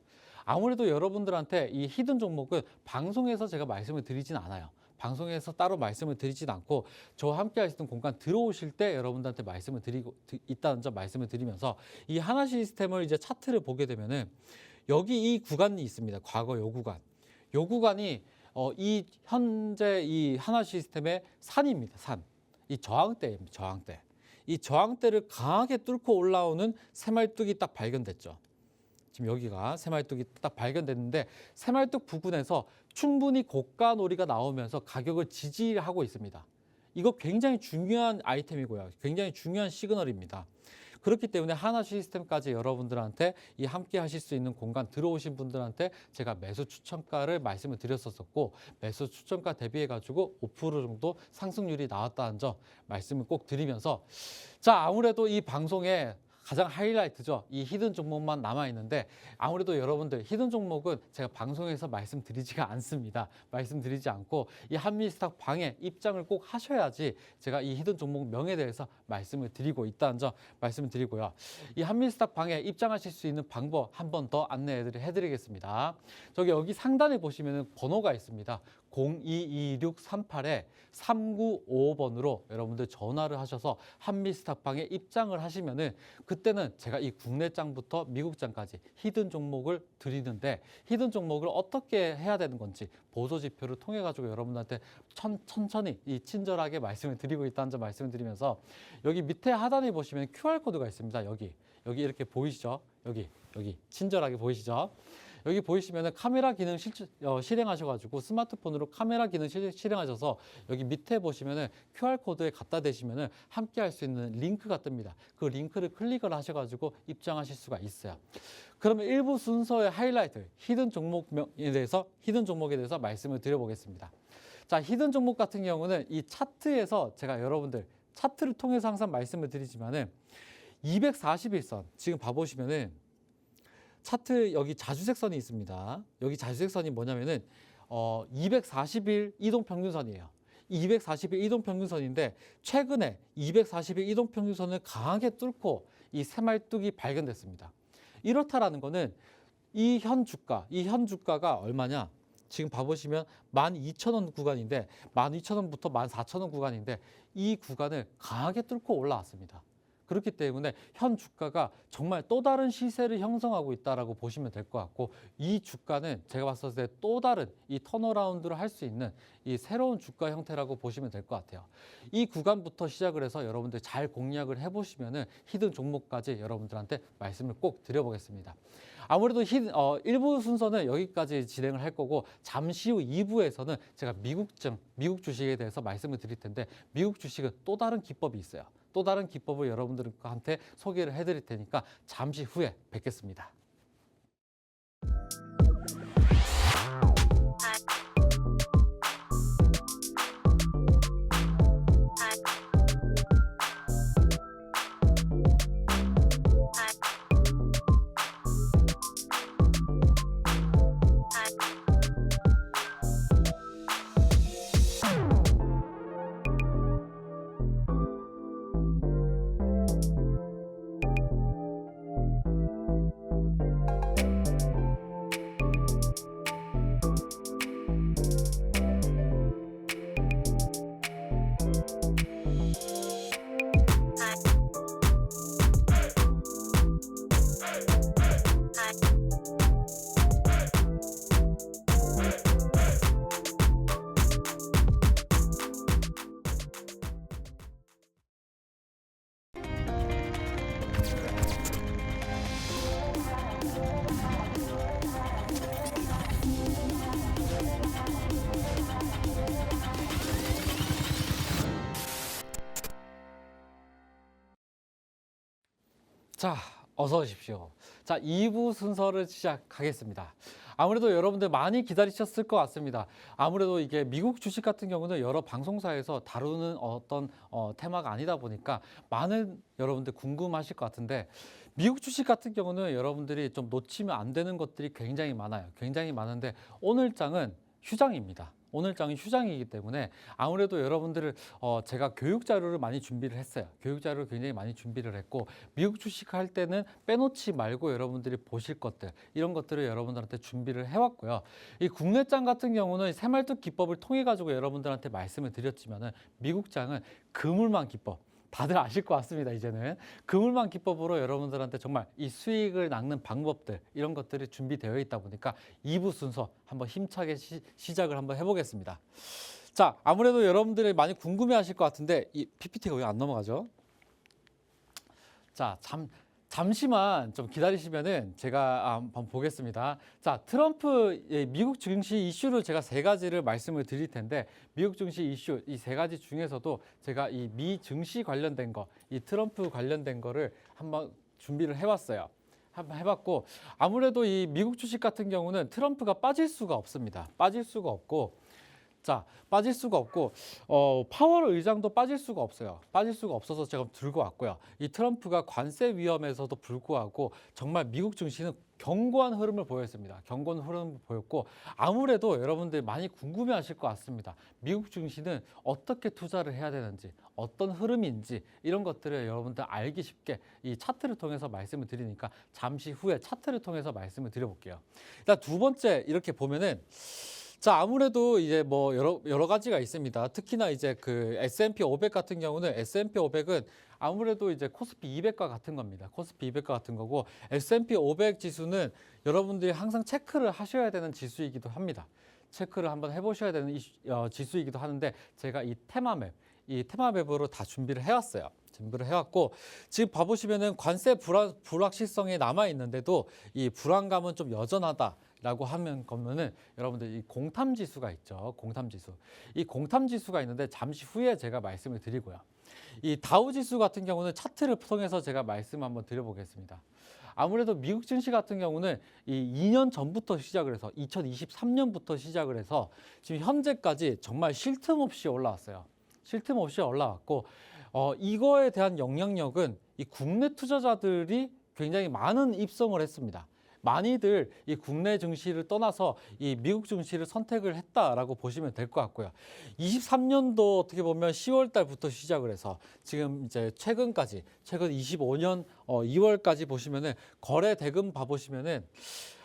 Speaker 1: 아무래도 여러분들한테 이 히든 종목은 방송에서 제가 말씀을 드리진 않아요. 방송에서 따로 말씀을 드리진 않고 저와 함께 하시던 공간 들어오실 때 여러분들한테 말씀을 드리고 있다는 점 말씀을 드리면서 이 하나 시스템을 이제 차트를 보게 되면은 여기 이 구간이 있습니다. 과거 요 구간. 요 구간이 이 현재 이 하나 시스템의 산입니다. 산. 이 저항대입니다. 저항대. 이 저항대를 강하게 뚫고 올라오는 새말뚝이 딱 발견됐죠. 지금 여기가 새말뚝이 딱 발견됐는데 새말뚝 부근에서 충분히 고가 놀이가 나오면서 가격을 지지하고 있습니다. 이거 굉장히 중요한 아이템이고요. 굉장히 중요한 시그널입니다. 그렇기 때문에 하나 시스템까지 여러분들한테 이 함께 하실 수 있는 공간 들어오신 분들한테 제가 매수 추천가를 말씀을 드렸었고 매수 추천가 대비해 가지고 5% 정도 상승률이 나왔다는 점 말씀을 꼭 드리면서 자, 아무래도 이 방송에 가장 하이라이트죠. 이 히든 종목만 남아있는데 아무래도 여러분들 히든 종목은 제가 방송에서 말씀드리지가 않습니다. 말씀드리지 않고 이 한미스탁 방에 입장을 꼭 하셔야지 제가 이 히든 종목 명에 대해서 말씀을 드리고 있다는 점 말씀을 드리고요. 이 한미스탁 방에 입장하실 수 있는 방법 한 번 더 안내해드리겠습니다. 여기 상단에 보시면 번호가 있습니다. 022638-3955번으로 여러분들 전화를 하셔서 한미스탁방에 입장을 하시면은 그때는 제가 이 국내장부터 미국장까지 히든 종목을 드리는데 히든 종목을 어떻게 해야 되는 건지 보조 지표를 통해 가지고 여러분들한테 천천히 친절하게 말씀을 드리고 있다는 점 말씀을 드리면서 여기 밑에 하단에 보시면 QR코드가 있습니다. 여기 이렇게 보이시죠? 여기 친절하게 보이시죠? 여기 보이시면 카메라 기능 실행하셔가지고 스마트폰으로 카메라 기능 실행하셔서 여기 밑에 보시면 QR코드에 갖다 대시면 함께 할 수 있는 링크가 뜹니다. 그 링크를 클릭을 하셔가지고 입장하실 수가 있어요. 그러면 일부 순서의 하이라이트, 히든 종목에 대해서 말씀을 드려보겠습니다. 자, 히든 종목 같은 경우는 이 차트에서 제가 여러분들 차트를 통해서 항상 말씀을 드리지만은 241선 지금 봐보시면은 차트 여기 자주색선이 있습니다. 여기 자주색선이 뭐냐면은 240일 이동평균선이에요. 240일 이동평균선인데 최근에 240일 이동평균선을 강하게 뚫고 이 새말뚝이 발견됐습니다. 이렇다라는 거는 이 현 주가가 얼마냐? 지금 봐보시면 12,000원 구간인데 12,000원부터 14,000원 구간인데 이 구간을 강하게 뚫고 올라왔습니다. 그렇기 때문에 현 주가가 정말 또 다른 시세를 형성하고 있다라고 보시면 될 것 같고 이 주가는 제가 봤을 때 또 다른 이 턴어라운드를 할 수 있는 이 새로운 주가 형태라고 보시면 될 것 같아요. 이 구간부터 시작을 해서 여러분들 잘 공략을 해보시면은 히든 종목까지 여러분들한테 말씀을 꼭 드려보겠습니다. 아무래도 1부 순서는 여기까지 진행을 할 거고 잠시 후 2부에서는 제가 미국 주식에 대해서 말씀을 드릴 텐데 미국 주식은 또 다른 기법이 있어요. 또 다른 기법을 여러분들한테 소개를 해드릴 테니까 잠시 후에 뵙겠습니다. 자, 어서 오십시오. 자, 2부 순서를 시작하겠습니다. 아무래도 여러분들 많이 기다리셨을 것 같습니다. 아무래도 이게 미국 주식 같은 경우는 여러 방송사에서 다루는 어떤 테마가 아니다 보니까 많은 여러분들 궁금하실 것 같은데 미국 주식 같은 경우는 여러분들이 좀 놓치면 안 되는 것들이 굉장히 많아요. 굉장히 많은데 오늘 장은 휴장입니다. 오늘 장이 휴장이기 때문에 아무래도 여러분들을 제가 교육 자료를 많이 준비를 했어요. 교육 자료를 굉장히 많이 준비를 했고 미국 주식 할 때는 빼놓지 말고 여러분들이 보실 것들 이런 것들을 여러분들한테 준비를 해왔고요. 이 국내장 같은 경우는 새말뚝 기법을 통해 가지고 여러분들한테 말씀을 드렸지만은 미국 장은 그물망 기법. 다들 아실 것 같습니다. 이제는 그물망 기법으로 여러분들한테 정말 이 수익을 낚는 방법들 이런 것들이 준비되어 있다 보니까 2부 순서 한번 힘차게 시작을 한번 해보겠습니다. 자, 아무래도 여러분들이 많이 궁금해하실 것 같은데 이 PPT가 왜 안 넘어가죠? 자, 잠시만 좀 기다리시면은 제가 한번 보겠습니다. 자, 트럼프 미국 증시 이슈를 제가 세 가지를 말씀을 드릴 텐데 미국 증시 이슈 이 세 가지 중에서도 제가 이 미 증시 관련된 거, 이 트럼프 관련된 거를 한번 준비를 해봤어요. 한번 해봤고 아무래도 이 미국 주식 같은 경우는 트럼프가 빠질 수가 없습니다. 빠질 수가 없고 자, 빠질 수가 없고 파월 의장도 빠질 수가 없어요. 빠질 수가 없어서 제가 들고 왔고요. 이 트럼프가 관세 위험에서도 불구하고 정말 미국 증시는 견고한 흐름을 보였습니다. 견고한 흐름을 보였고 아무래도 여러분들 많이 궁금해하실 것 같습니다. 미국 증시는 어떻게 투자를 해야 되는지 어떤 흐름인지 이런 것들을 여러분들 알기 쉽게 이 차트를 통해서 말씀을 드리니까 잠시 후에 차트를 통해서 말씀을 드려볼게요. 일단 두 번째 이렇게 보면은 자, 아무래도 이제 뭐 여러 가지가 있습니다. 특히나 이제 그 S&P 500 같은 경우는 S&P 500은 아무래도 이제 코스피 200과 같은 겁니다. 코스피 200과 같은 거고 S&P 500 지수는 여러분들이 항상 체크를 하셔야 되는 지수이기도 합니다. 체크를 한번 해보셔야 되는 지수이기도 하는데 제가 이 테마맵으로 다 준비를 해왔어요. 준비를 해왔고 지금 봐보시면은 관세 불확실성이 남아 있는데도 이 불안감은 좀 여전하다라고 하면 거면은 여러분들 이 공탐 지수가 있죠. 공탐 지수. 이 공탐 지수가 있는데 잠시 후에 제가 말씀을 드리고요. 이 다우 지수 같은 경우는 차트를 통해서 제가 말씀 한번 드려보겠습니다. 아무래도 미국 증시 같은 경우는 이 2년 전부터 시작을 해서 2023년부터 시작을 해서 지금 현재까지 정말 쉴 틈 없이 올라왔어요. 쉴 틈 없이 올라왔고 이거에 대한 영향력은 이 국내 투자자들이 굉장히 많은 입성을 했습니다. 많이들 이 국내 증시를 떠나서 이 미국 증시를 선택을 했다라고 보시면 될 것 같고요. 23년도 어떻게 보면 10월 달부터 시작을 해서 지금 이제 최근 25년 2월까지 보시면은 거래 대금 봐보시면은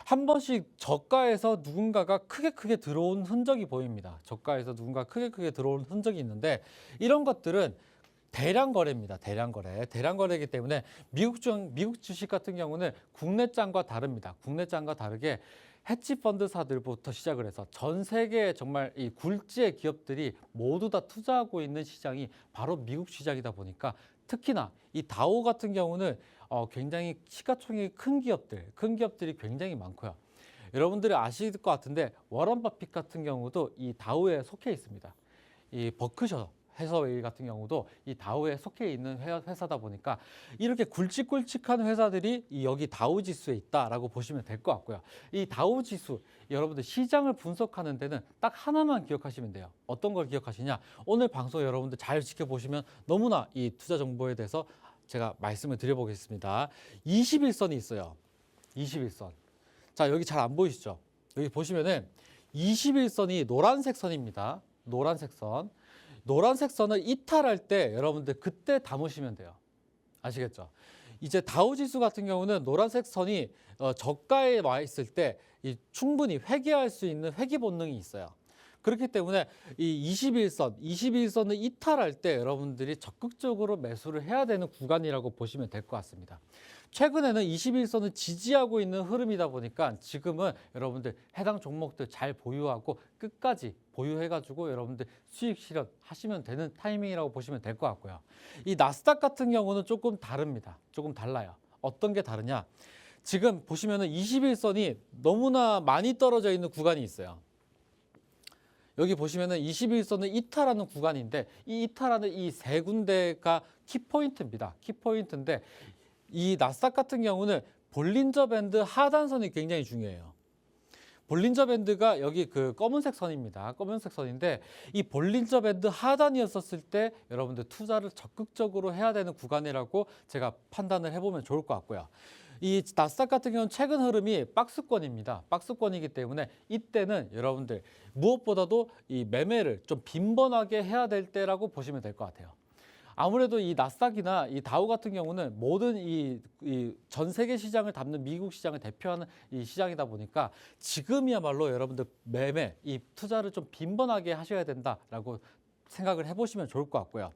Speaker 1: 한 번씩 저가에서 누군가가 크게 들어온 흔적이 보입니다. 저가에서 누군가 크게 들어온 흔적이 있는데 이런 것들은 대량 거래입니다. 대량 거래. 대량 거래이기 때문에 미국 주식 같은 경우는 국내 짱과 다릅니다. 국내 짱과 다르게 해치 펀드사들부터 시작을 해서 전 세계 정말 이 굴지의 기업들이 모두 다 투자하고 있는 시장이 바로 미국 시장이다 보니까 특히나 이 다오 같은 경우는 굉장히 시가총액이 큰 기업들이 굉장히 많고요. 여러분들이 아실 것 같은데 워런 버핏 같은 경우도 이 다오에 속해 있습니다. 이 버크셔 해서웨이 같은 경우도 이 다우에 속해 있는 회사다 보니까 이렇게 굵직굵직한 회사들이 여기 다우 지수에 있다라고 보시면 될 것 같고요. 이 다우 지수 여러분들 시장을 분석하는 데는 딱 하나만 기억하시면 돼요. 어떤 걸 기억하시냐? 오늘 방송 여러분들 잘 지켜보시면 너무나 이 투자 정보에 대해서 제가 말씀을 드려보겠습니다. 21선이 있어요. 21선. 자, 여기 잘 안 보이시죠? 여기 보시면은 21선이 노란색 선입니다. 노란색 선. 노란색 선을 이탈할 때 여러분들 그때 담으시면 돼요. 아시겠죠? 이제 다우지수 같은 경우는 노란색 선이 저가에 와 있을 때 충분히 회귀할 수 있는 회귀 본능이 있어요. 그렇기 때문에 이 21선을 이탈할 때 여러분들이 적극적으로 매수를 해야 되는 구간이라고 보시면 될 것 같습니다. 최근에는 21선을 지지하고 있는 흐름이다 보니까 지금은 여러분들 해당 종목들 잘 보유하고 끝까지 보유해가지고 여러분들 수익 실현하시면 되는 타이밍이라고 보시면 될 것 같고요. 이 나스닥 같은 경우는 조금 다릅니다. 조금 달라요. 어떤 게 다르냐? 지금 보시면은 21선이 너무나 많이 떨어져 있는 구간이 있어요. 여기 보시면은 21선을 이탈하는 구간인데 이 이탈하는 이 세 군데가 키포인트입니다. 키포인트인데 이 나스닥 같은 경우는 볼린저 밴드 하단선이 굉장히 중요해요. 볼린저 밴드가 여기 그 검은색 선입니다. 검은색 선인데 이 볼린저 밴드 하단이었었을 때 여러분들 투자를 적극적으로 해야 되는 구간이라고 제가 판단을 해보면 좋을 것 같고요. 이 나스닥 같은 경우는 최근 흐름이 박스권입니다. 박스권이기 때문에 이때는 여러분들 무엇보다도 이 매매를 좀 빈번하게 해야 될 때라고 보시면 될 것 같아요. 아무래도 이 나스닥이나 이 다우 같은 경우는 모든 전 세계 시장을 담는 미국 시장을 대표하는 이 시장이다 보니까 지금이야말로 여러분들 매매, 이 투자를 좀 빈번하게 하셔야 된다라고 생각을 해보시면 좋을 것 같고요.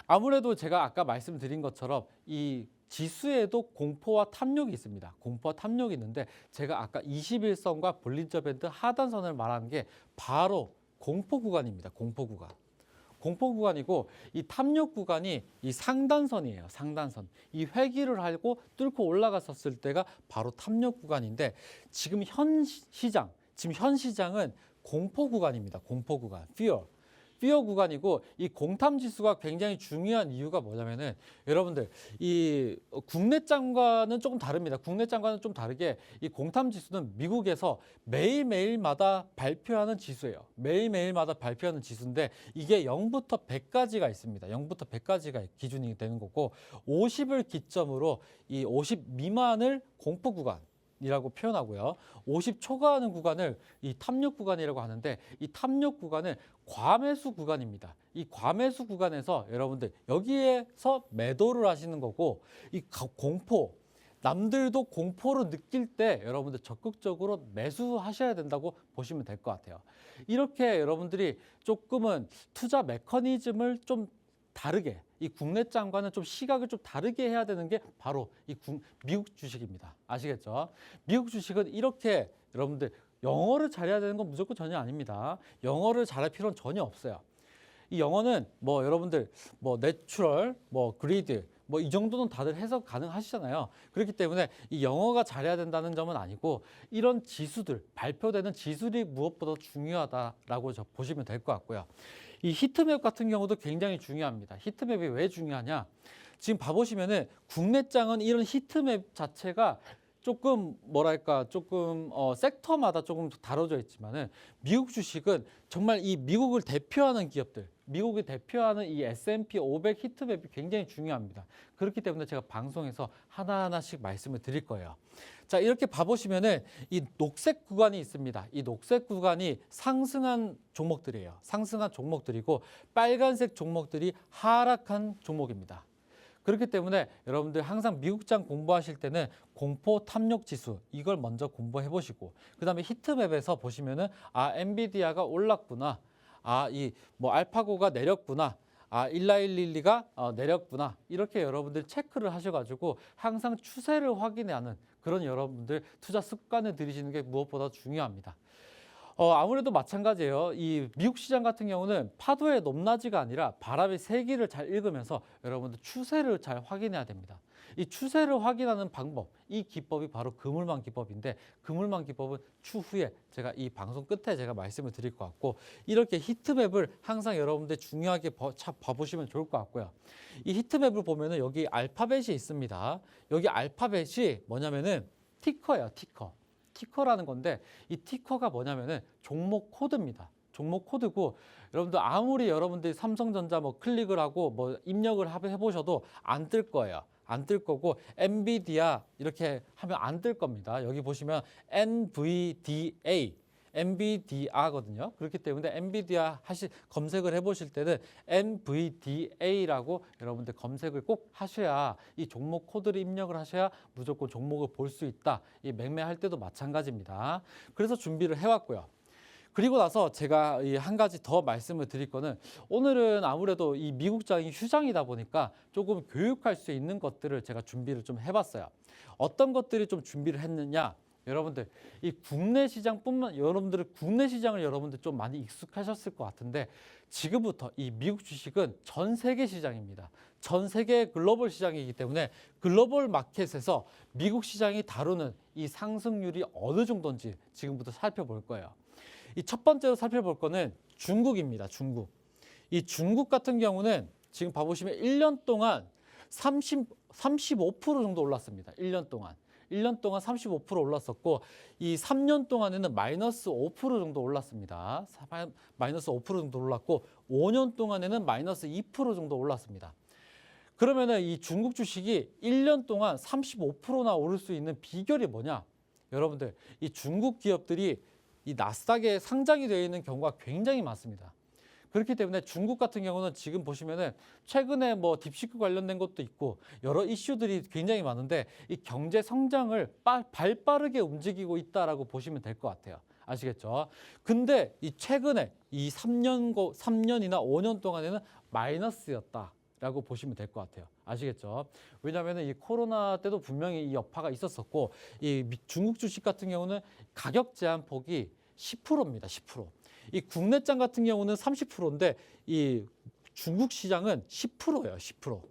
Speaker 1: 아무래도 제가 아까 말씀드린 것처럼 이 지수에도 공포와 탐욕이 있습니다. 공포와 탐욕이 있는데 제가 아까 21선과 볼린저 밴드 하단선을 말한 게 바로 공포 구간입니다. 공포 구간. 공포 구간이고 이 탐욕 구간이 이 상단선이에요. 상단선. 이 회귀를 하고 뚫고 올라갔었을 때가 바로 탐욕 구간인데 지금 현 시장은 공포 구간입니다. 공포 구간. fear 구간이고 이 공탐 지수가 굉장히 중요한 이유가 뭐냐면은 여러분들 이 국내 장과는 조금 다릅니다. 국내 장과는 좀 다르게 이 공탐 지수는 미국에서 매일매일마다 발표하는 지수예요. 매일매일마다 발표하는 지수인데 이게 0부터 100까지가 있습니다. 0부터 100까지가 기준이 되는 거고 50을 기점으로 이 50 미만을 공포 구간 이라고 표현하고요. 50 초과하는 구간을 이 탐욕 구간이라고 하는데 이 탐욕 구간은 과매수 구간입니다. 이 과매수 구간에서 여러분들 여기에서 매도를 하시는 거고 이 공포 남들도 공포를 느낄 때 여러분들 적극적으로 매수하셔야 된다고 보시면 될 것 같아요. 이렇게 여러분들이 조금은 투자 메커니즘을 좀 다르게 이 국내 장과는 좀 시각을 좀 다르게 해야 되는 게 바로 이 미국 주식입니다. 아시겠죠? 미국 주식은 이렇게 여러분들 영어를 잘해야 되는 건 무조건 전혀 아닙니다. 영어를 잘할 필요는 전혀 없어요. 이 영어는 뭐 여러분들 뭐 내추럴, 뭐 그리드 뭐 이 정도는 다들 해석 가능하시잖아요. 그렇기 때문에 이 영어가 잘해야 된다는 점은 아니고 이런 지수들, 발표되는 지수들이 무엇보다 중요하다라고 보시면 될 것 같고요. 이 히트맵 같은 경우도 굉장히 중요합니다. 히트맵이 왜 중요하냐? 지금 봐보시면은 국내 장은 이런 히트맵 자체가 조금 뭐랄까 조금 섹터마다 조금 다뤄져 있지만은 미국 주식은 정말 이 미국을 대표하는 기업들, 미국이 대표하는 이 S&P 500 히트맵이 굉장히 중요합니다. 그렇기 때문에 제가 방송에서 하나하나씩 말씀을 드릴 거예요. 자, 이렇게 봐보시면은 이 녹색 구간이 있습니다. 이 녹색 구간이 상승한 종목들이에요. 상승한 종목들이고 빨간색 종목들이 하락한 종목입니다. 그렇기 때문에 여러분들 항상 미국장 공부하실 때는 공포 탐욕 지수 이걸 먼저 공부해 보시고 그다음에 히트맵에서 보시면은 아 엔비디아가 올랐구나. 아 이 뭐 알파고가 내렸구나. 아 19112가 내렸구나. 이렇게 여러분들 체크를 하셔 가지고 항상 추세를 확인하는 그런 여러분들 투자 습관을 들이시는 게 무엇보다 중요합니다. 아무래도 마찬가지예요. 이 미국 시장 같은 경우는 파도의 높낮이가 아니라 바람의 세기를 잘 읽으면서 여러분들 추세를 잘 확인해야 됩니다. 이 추세를 확인하는 방법, 이 기법이 바로 그물망 기법인데 그물망 기법은 추후에 제가 이 방송 끝에 제가 말씀을 드릴 것 같고 이렇게 히트맵을 항상 여러분들 중요하게 봐보시면 좋을 것 같고요. 이 히트맵을 보면은 여기 알파벳이 있습니다. 여기 알파벳이 뭐냐면은 티커예요, 티커. 티커라는 건데 이 티커가 뭐냐면은 종목 코드입니다. 종목 코드고 여러분들 아무리 여러분들이 삼성전자 뭐 클릭을 하고 뭐 입력을 해보셔도 안 뜰 거예요. 안 뜰 거고 엔비디아 이렇게 하면 안 뜰 겁니다. 여기 보시면 NVDA거든요. 그렇기 때문에 엔비디아 검색을 해보실 때는 NVDA라고 여러분들 검색을 꼭 하셔야 이 종목 코드를 입력을 하셔야 무조건 종목을 볼 수 있다. 이 매매할 때도 마찬가지입니다. 그래서 준비를 해왔고요. 그리고 나서 제가 한 가지 더 말씀을 드릴 거는 오늘은 아무래도 이 미국장이 휴장이다 보니까 조금 교육할 수 있는 것들을 제가 준비를 좀 해봤어요. 어떤 것들이 좀 준비를 했느냐? 여러분들 이 국내 시장뿐만 여러분들 국내 시장을 여러분들 좀 많이 익숙하셨을 것 같은데 지금부터 이 미국 주식은 전 세계 시장입니다. 전 세계 글로벌 시장이기 때문에 글로벌 마켓에서 미국 시장이 다루는 이 상승률이 어느 정도인지 지금부터 살펴볼 거예요. 이 첫 번째로 살펴볼 거는 중국입니다. 중국. 이 중국 같은 경우는 지금 봐보시면 1년 동안 35% 정도 올랐습니다. 1년 동안. 1년 동안 35% 올랐었고 이 3년 동안에는 마이너스 5% 정도 올랐습니다. 마이너스 5% 정도 올랐고 5년 동안에는 마이너스 2% 정도 올랐습니다. 그러면은 이 중국 주식이 1년 동안 35%나 오를 수 있는 비결이 뭐냐? 여러분들 이 중국 기업들이 이 나스닥에 상장이 되어 있는 경우가 굉장히 많습니다. 그렇기 때문에 중국 같은 경우는 지금 보시면은 최근에 뭐 딥시크 관련된 것도 있고 여러 이슈들이 굉장히 많은데 이 경제 성장을 발빠르게 움직이고 있다라고 보시면 될 것 같아요. 아시겠죠? 근데 이 최근에 이 3년이나 5년 동안에는 마이너스였다라고 보시면 될 것 같아요. 아시겠죠? 왜냐하면 이 코로나 때도 분명히 이 여파가 있었었고 이 중국 주식 같은 경우는 가격 제한 폭이 10%입니다. 10%. 이 국내장 같은 경우는 30%인데 이 중국 시장은 10%예요. 10%.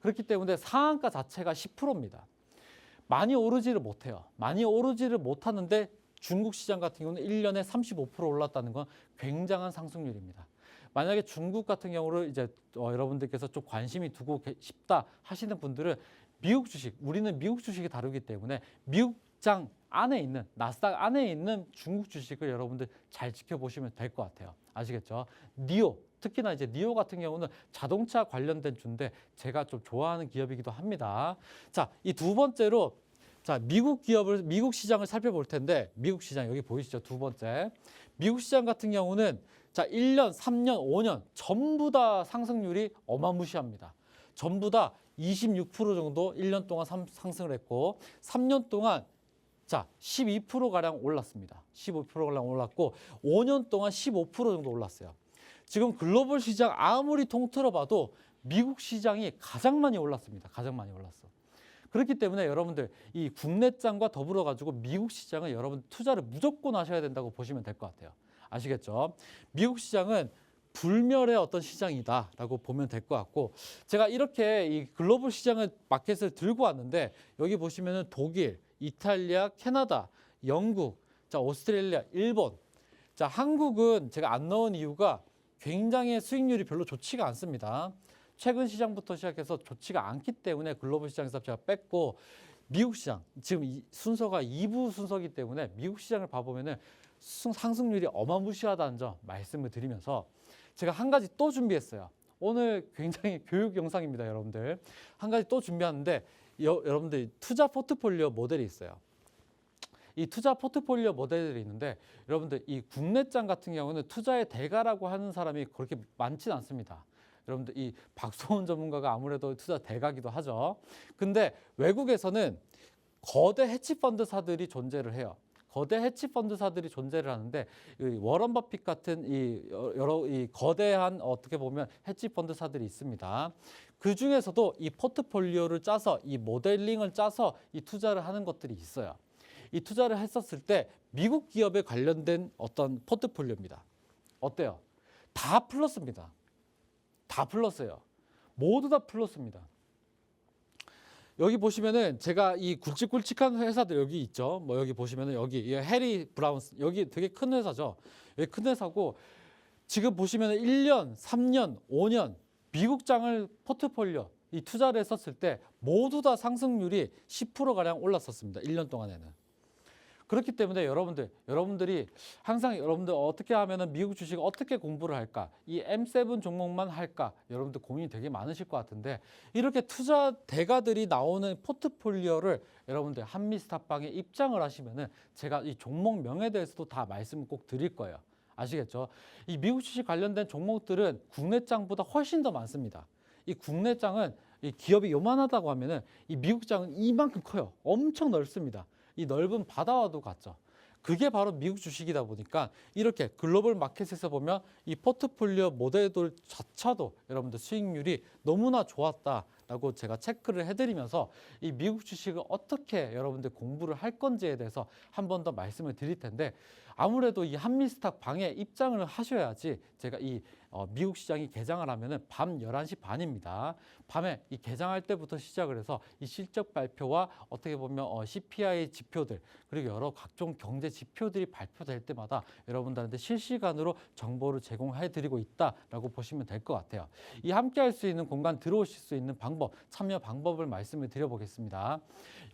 Speaker 1: 그렇기 때문에 상한가 자체가 10%입니다. 많이 오르지를 못해요. 많이 오르지를 못하는데 중국 시장 같은 경우는 1년에 35% 올랐다는 건 굉장한 상승률입니다. 만약에 중국 같은 경우를 이제 여러분들께서 좀 관심이 두고 싶다 하시는 분들은 미국 주식, 우리는 미국 주식이 다르기 때문에 미국장 안에 있는 나스닥 안에 있는 중국 주식을 여러분들 잘 지켜보시면 될 것 같아요. 아시겠죠? 니오, 특히나 이제 니오 같은 경우는 자동차 관련된 주인데 제가 좀 좋아하는 기업이기도 합니다. 자, 이 두 번째로 자, 미국 시장을 살펴볼 텐데 미국 시장 여기 보이시죠? 두 번째. 미국 시장 같은 경우는 자, 1년, 3년, 5년 전부 다 상승률이 어마무시합니다. 전부 다 26% 정도 1년 동안 상승을 했고 3년 동안 자, 12%가량 올랐습니다. 15%가량 올랐고 5년 동안 15% 정도 올랐어요. 지금 글로벌 시장 아무리 통틀어 봐도 미국 시장이 가장 많이 올랐습니다. 가장 많이 올랐어. 그렇기 때문에 여러분들 이 국내장과 더불어 가지고 미국 시장은 여러분 투자를 무조건 하셔야 된다고 보시면 될 것 같아요. 아시겠죠? 미국 시장은 불멸의 어떤 시장이다라고 보면 될 것 같고 제가 이렇게 이 글로벌 시장을 마켓을 들고 왔는데 여기 보시면은 독일, 이탈리아, 캐나다, 영국, 자 오스트레일리아, 일본. 자 한국은 제가 안 넣은 이유가 굉장히 수익률이 별로 좋지가 않습니다. 최근 시장부터 시작해서 좋지가 않기 때문에 글로벌 시장에서 제가 뺐고 미국 시장 지금 순서가 2부 순서이기 때문에 미국 시장을 봐보면은 상승률이 어마무시하다는 점 말씀을 드리면서 제가 한 가지 또 준비했어요. 오늘 굉장히 교육 영상입니다, 여러분들. 한 가지 또 준비하는데 여러분들 투자 포트폴리오 모델이 있어요. 이 투자 포트폴리오 모델들이 있는데 여러분들 이 국내장 같은 경우는 투자의 대가라고 하는 사람이 그렇게 많지는 않습니다. 여러분들 이 박소원 전문가가 아무래도 투자 대가기도 하죠. 근데 외국에서는 거대 헤지펀드사들이 존재를 해요. 거대 헤지펀드사들이 존재를 하는데 이 워런 버핏 같은 이 거대한 어떻게 보면 헤지펀드사들이 있습니다. 그 중에서도 이 포트폴리오를 짜서 이 모델링을 짜서 이 투자를 하는 것들이 있어요. 이 투자를 했었을 때 미국 기업에 관련된 어떤 포트폴리오입니다. 어때요? 다 플러스입니다. 다 플러스예요. 모두 다 플러스입니다. 여기 보시면은 제가 이 굵직굵직한 회사들 여기 있죠. 뭐 여기 보시면은 여기 해리 브라운스 여기 되게 큰 회사죠. 여기 큰 회사고 지금 보시면은 1년, 3년, 5년 미국장을 포트폴리오 이 투자를 했었을 때 모두 다 상승률이 10%가량 올랐었습니다. 1년 동안에는. 그렇기 때문에 여러분들이 항상 여러분들 어떻게 하면은 미국 주식 어떻게 공부를 할까? 이 M7 종목만 할까? 여러분들 고민이 되게 많으실 것 같은데 이렇게 투자 대가들이 나오는 포트폴리오를 여러분들 한미스탑방에 입장을 하시면은 제가 이 종목 명에 대해서도 다 말씀을 꼭 드릴 거예요. 아시겠죠? 이 미국 주식 관련된 종목들은 국내장보다 훨씬 더 많습니다. 이 국내장은 이 기업이 요만하다고 하면은 이 미국장은 이만큼 커요. 엄청 넓습니다. 이 넓은 바다와도 같죠. 그게 바로 미국 주식이다 보니까 이렇게 글로벌 마켓에서 보면 이 포트폴리오 모델들 자체도 여러분들 수익률이 너무나 좋았다라고 제가 체크를 해드리면서 이 미국 주식을 어떻게 여러분들 공부를 할 건지에 대해서 한 번 더 말씀을 드릴 텐데 아무래도 이 한미스탁 방에 입장을 하셔야지 제가 이 미국 시장이 개장을 하면은 밤 11시 반입니다. 밤에 이 개장할 때부터 시작을 해서 이 실적 발표와 어떻게 보면 CPI 지표들 그리고 여러 각종 경제 지표들이 발표될 때마다 여러분들한테 실시간으로 정보를 제공해 드리고 있다라고 보시면 될 것 같아요. 이 함께 할 수 있는 공간 들어오실 수 있는 방법, 참여 방법을 말씀을 드려보겠습니다.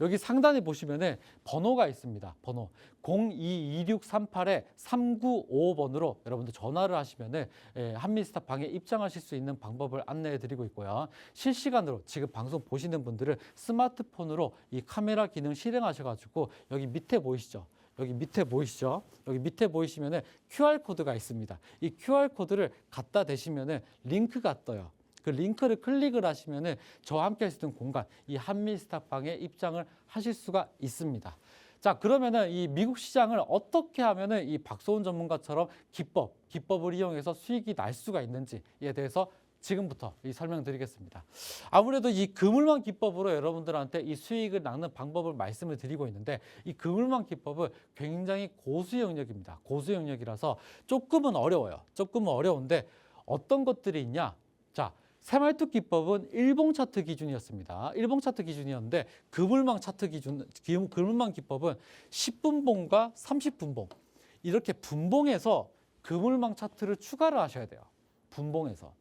Speaker 1: 여기 상단에 보시면은 번호가 있습니다. 번호 022638-3955번으로 여러분들 전화를 하시면은 한미스탑 방에 입장하실 수 있는 방법을 안내해 드리고 있고요. 실시간으로 지금 방송 보시는 분들은 스마트폰으로 이 카메라 기능 실행하셔가지고 여기 밑에 보이시죠? 여기 밑에 보이시죠? 여기 밑에 보이시면은 QR코드가 있습니다. 이 QR코드를 갖다 대시면은 링크가 떠요. 그 링크를 클릭을 하시면은 저와 함께 할 수 있는 공간, 이 한미스탑 방에 입장을 하실 수가 있습니다. 자, 그러면은 이 미국 시장을 어떻게 하면은 이 박소은 전문가처럼 기법을 이용해서 수익이 날 수가 있는지에 대해서 지금부터 설명드리겠습니다. 아무래도 이 그물망 기법으로 여러분들한테 이 수익을 낳는 방법을 말씀을 드리고 있는데 이 그물망 기법은 굉장히 고수 영역입니다. 고수 영역이라서 조금은 어려워요. 조금은 어려운데 어떤 것들이 있냐? 자, 새말뚝 기법은 일봉 차트 기준이었습니다. 일봉 차트 기준이었는데 그물망 차트 기준, 그물망 기법은 10분봉과 30분봉 이렇게 분봉해서 그물망 차트를 추가를 하셔야 돼요. 분봉해서.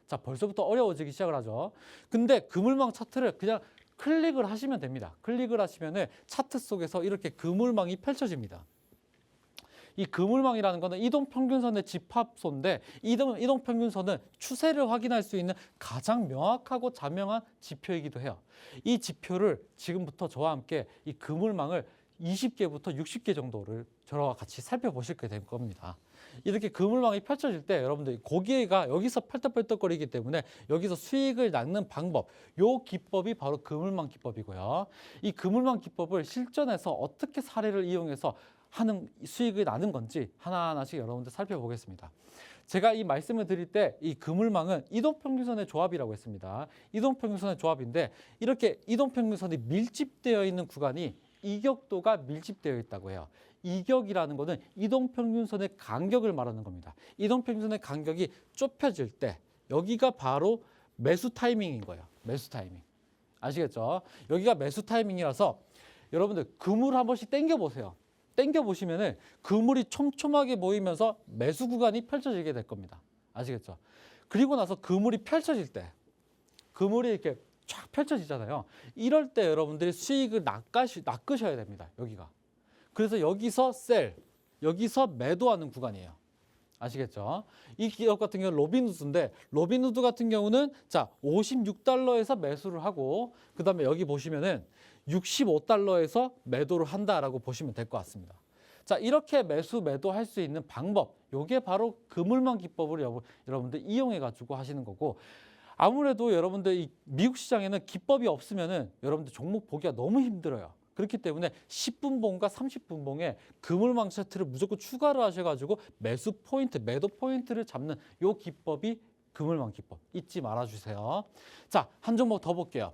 Speaker 1: 자, 벌써부터 어려워지기 시작을 하죠. 근데 그물망 차트를 그냥 클릭을 하시면 됩니다. 클릭을 하시면 차트 속에서 이렇게 그물망이 펼쳐집니다. 이 그물망이라는 거는 이동평균선의 집합소인데 이동평균선은 추세를 확인할 수 있는 가장 명확하고 자명한 지표이기도 해요. 이 지표를 지금부터 저와 함께 이 그물망을 20개부터 60개 정도를 저와 같이 살펴보실 될 겁니다. 이렇게 그물망이 펼쳐질 때 여러분들 고기가 여기서 펄떡펄떡거리기 때문에 여기서 수익을 낳는 방법, 요 기법이 바로 그물망 기법이고요. 이 그물망 기법을 실전에서 어떻게 사례를 이용해서 하는 수익을 나는 건지 하나하나씩 여러분들 살펴보겠습니다. 제가 이 말씀을 드릴 때 이 그물망은 이동평균선의 조합이라고 했습니다. 이동평균선의 조합인데 이렇게 이동평균선이 밀집되어 있는 구간이 이격도가 밀집되어 있다고 해요. 이격이라는 것은 이동평균선의 간격을 말하는 겁니다. 이동평균선의 간격이 좁혀질 때 여기가 바로 매수 타이밍인 거예요. 매수 타이밍. 아시겠죠? 여기가 매수 타이밍이라서 여러분들 그물 한 번씩 당겨 보세요. 당겨 보시면은 그물이 촘촘하게 모이면서 매수 구간이 펼쳐지게 될 겁니다. 아시겠죠? 그리고 나서 그물이 펼쳐질 때 그물이 이렇게 쫙 펼쳐지잖아요. 이럴 때 여러분들이 수익을 낚으셔야 됩니다. 여기가. 그래서 여기서 셀, 여기서 매도하는 구간이에요. 아시겠죠? 이 기업 같은 경우는 로빈후드인데 로빈후드 같은 경우는 자 56달러에서 매수를 하고 그 다음에 여기 보시면은 65달러에서 매도를 한다라고 보시면 될 것 같습니다. 자, 이렇게 매도할 수 있는 방법, 요게 바로 그물망 기법을 여러분들 이용해 가지고 하시는 거고, 아무래도 여러분들 이 미국 시장에는 기법이 없으면은 여러분들 종목 보기가 너무 힘들어요. 그렇기 때문에 10분봉과 30분봉에 그물망 차트를 무조건 추가를 하셔가지고 매수 포인트, 매도 포인트를 잡는 요 기법이 그물망 기법. 잊지 말아주세요. 자, 한 종목 더 볼게요.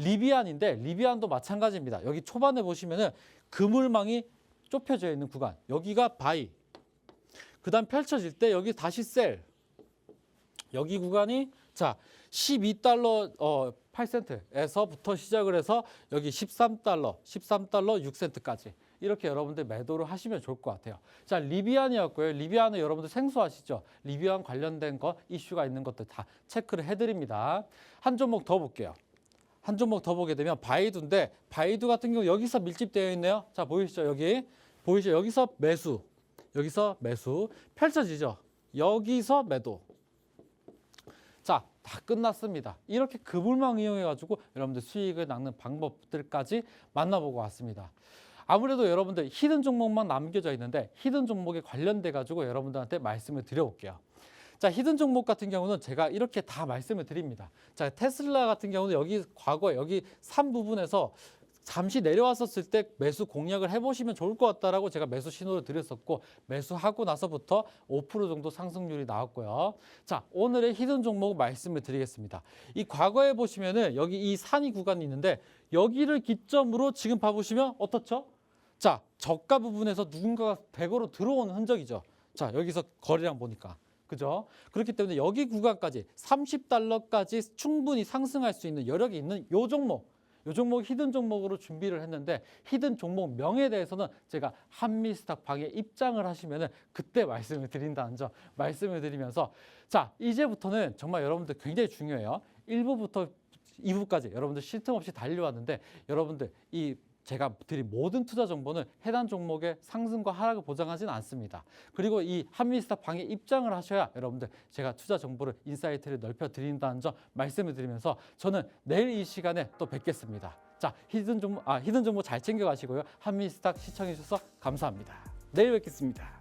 Speaker 1: 리비안인데 리비안도 마찬가지입니다. 여기 초반에 보시면은 그물망이 좁혀져 있는 구간. 여기가 바이. 그 다음 펼쳐질 때 여기 다시 셀. 여기 구간이 자 12달러 8센트에서부터 시작을 해서 여기 13달러 6센트까지 이렇게 여러분들 매도를 하시면 좋을 것 같아요. 자, 리비안이었고요. 리비안은 여러분들 생소하시죠? 리비안 관련된 거 이슈가 있는 것들 다 체크를 해드립니다. 한 종목 더 볼게요. 한 종목 더 보게 되면 바이두인데 바이두 같은 경우 여기서 밀집되어 있네요. 자, 보이시죠? 여기 보이시죠? 여기서 매수 펼쳐지죠? 여기서 매도. 자, 다 끝났습니다. 이렇게 그물망 이용해가지고 여러분들 수익을 낚는 방법들까지 만나보고 왔습니다. 아무래도 여러분들 히든 종목만 남겨져 있는데 히든 종목에 관련돼 가지고 여러분들한테 말씀을 드려볼게요. 자, 히든 종목 같은 경우는 제가 이렇게 다 말씀을 드립니다. 자, 테슬라 같은 경우는 여기 과거에 여기 3부분에서 잠시 내려왔었을 때 매수 공략을 해보시면 좋을 것 같다라고 제가 매수 신호를 드렸었고 매수하고 나서부터 5% 정도 상승률이 나왔고요. 자, 오늘의 히든 종목 말씀을 드리겠습니다. 이 과거에 보시면은 여기 이 산이 구간이 있는데 여기를 기점으로 지금 봐보시면 어떻죠? 자, 저가 부분에서 누군가가 대거로 들어오는 흔적이죠. 자, 여기서 거래량 보니까. 그죠? 그렇기 때문에 여기 구간까지 30달러까지 충분히 상승할 수 있는 여력이 있는 요 종목 히든 종목으로 준비를 했는데 히든 종목 명에 대해서는 제가 한미스탁 방에 입장을 하시면은 그때 말씀을 드린다는 점 말씀을 드리면서 자, 이제부터는 정말 여러분들 굉장히 중요해요. 1부부터 2부까지 여러분들 쉴 틈 없이 달려왔는데 여러분들 이 제가 드린 모든 투자 정보는 해당 종목의 상승과 하락을 보장하지는 않습니다. 그리고 이 한미스탁 방에 입장을 하셔야 여러분들 제가 투자 정보를 인사이트를 넓혀 드린다는 점 말씀을 드리면서 저는 내일 이 시간에 또 뵙겠습니다. 자, 히든 정보 잘 챙겨 가시고요. 한미스탁 시청해 주셔서 감사합니다. 내일 뵙겠습니다.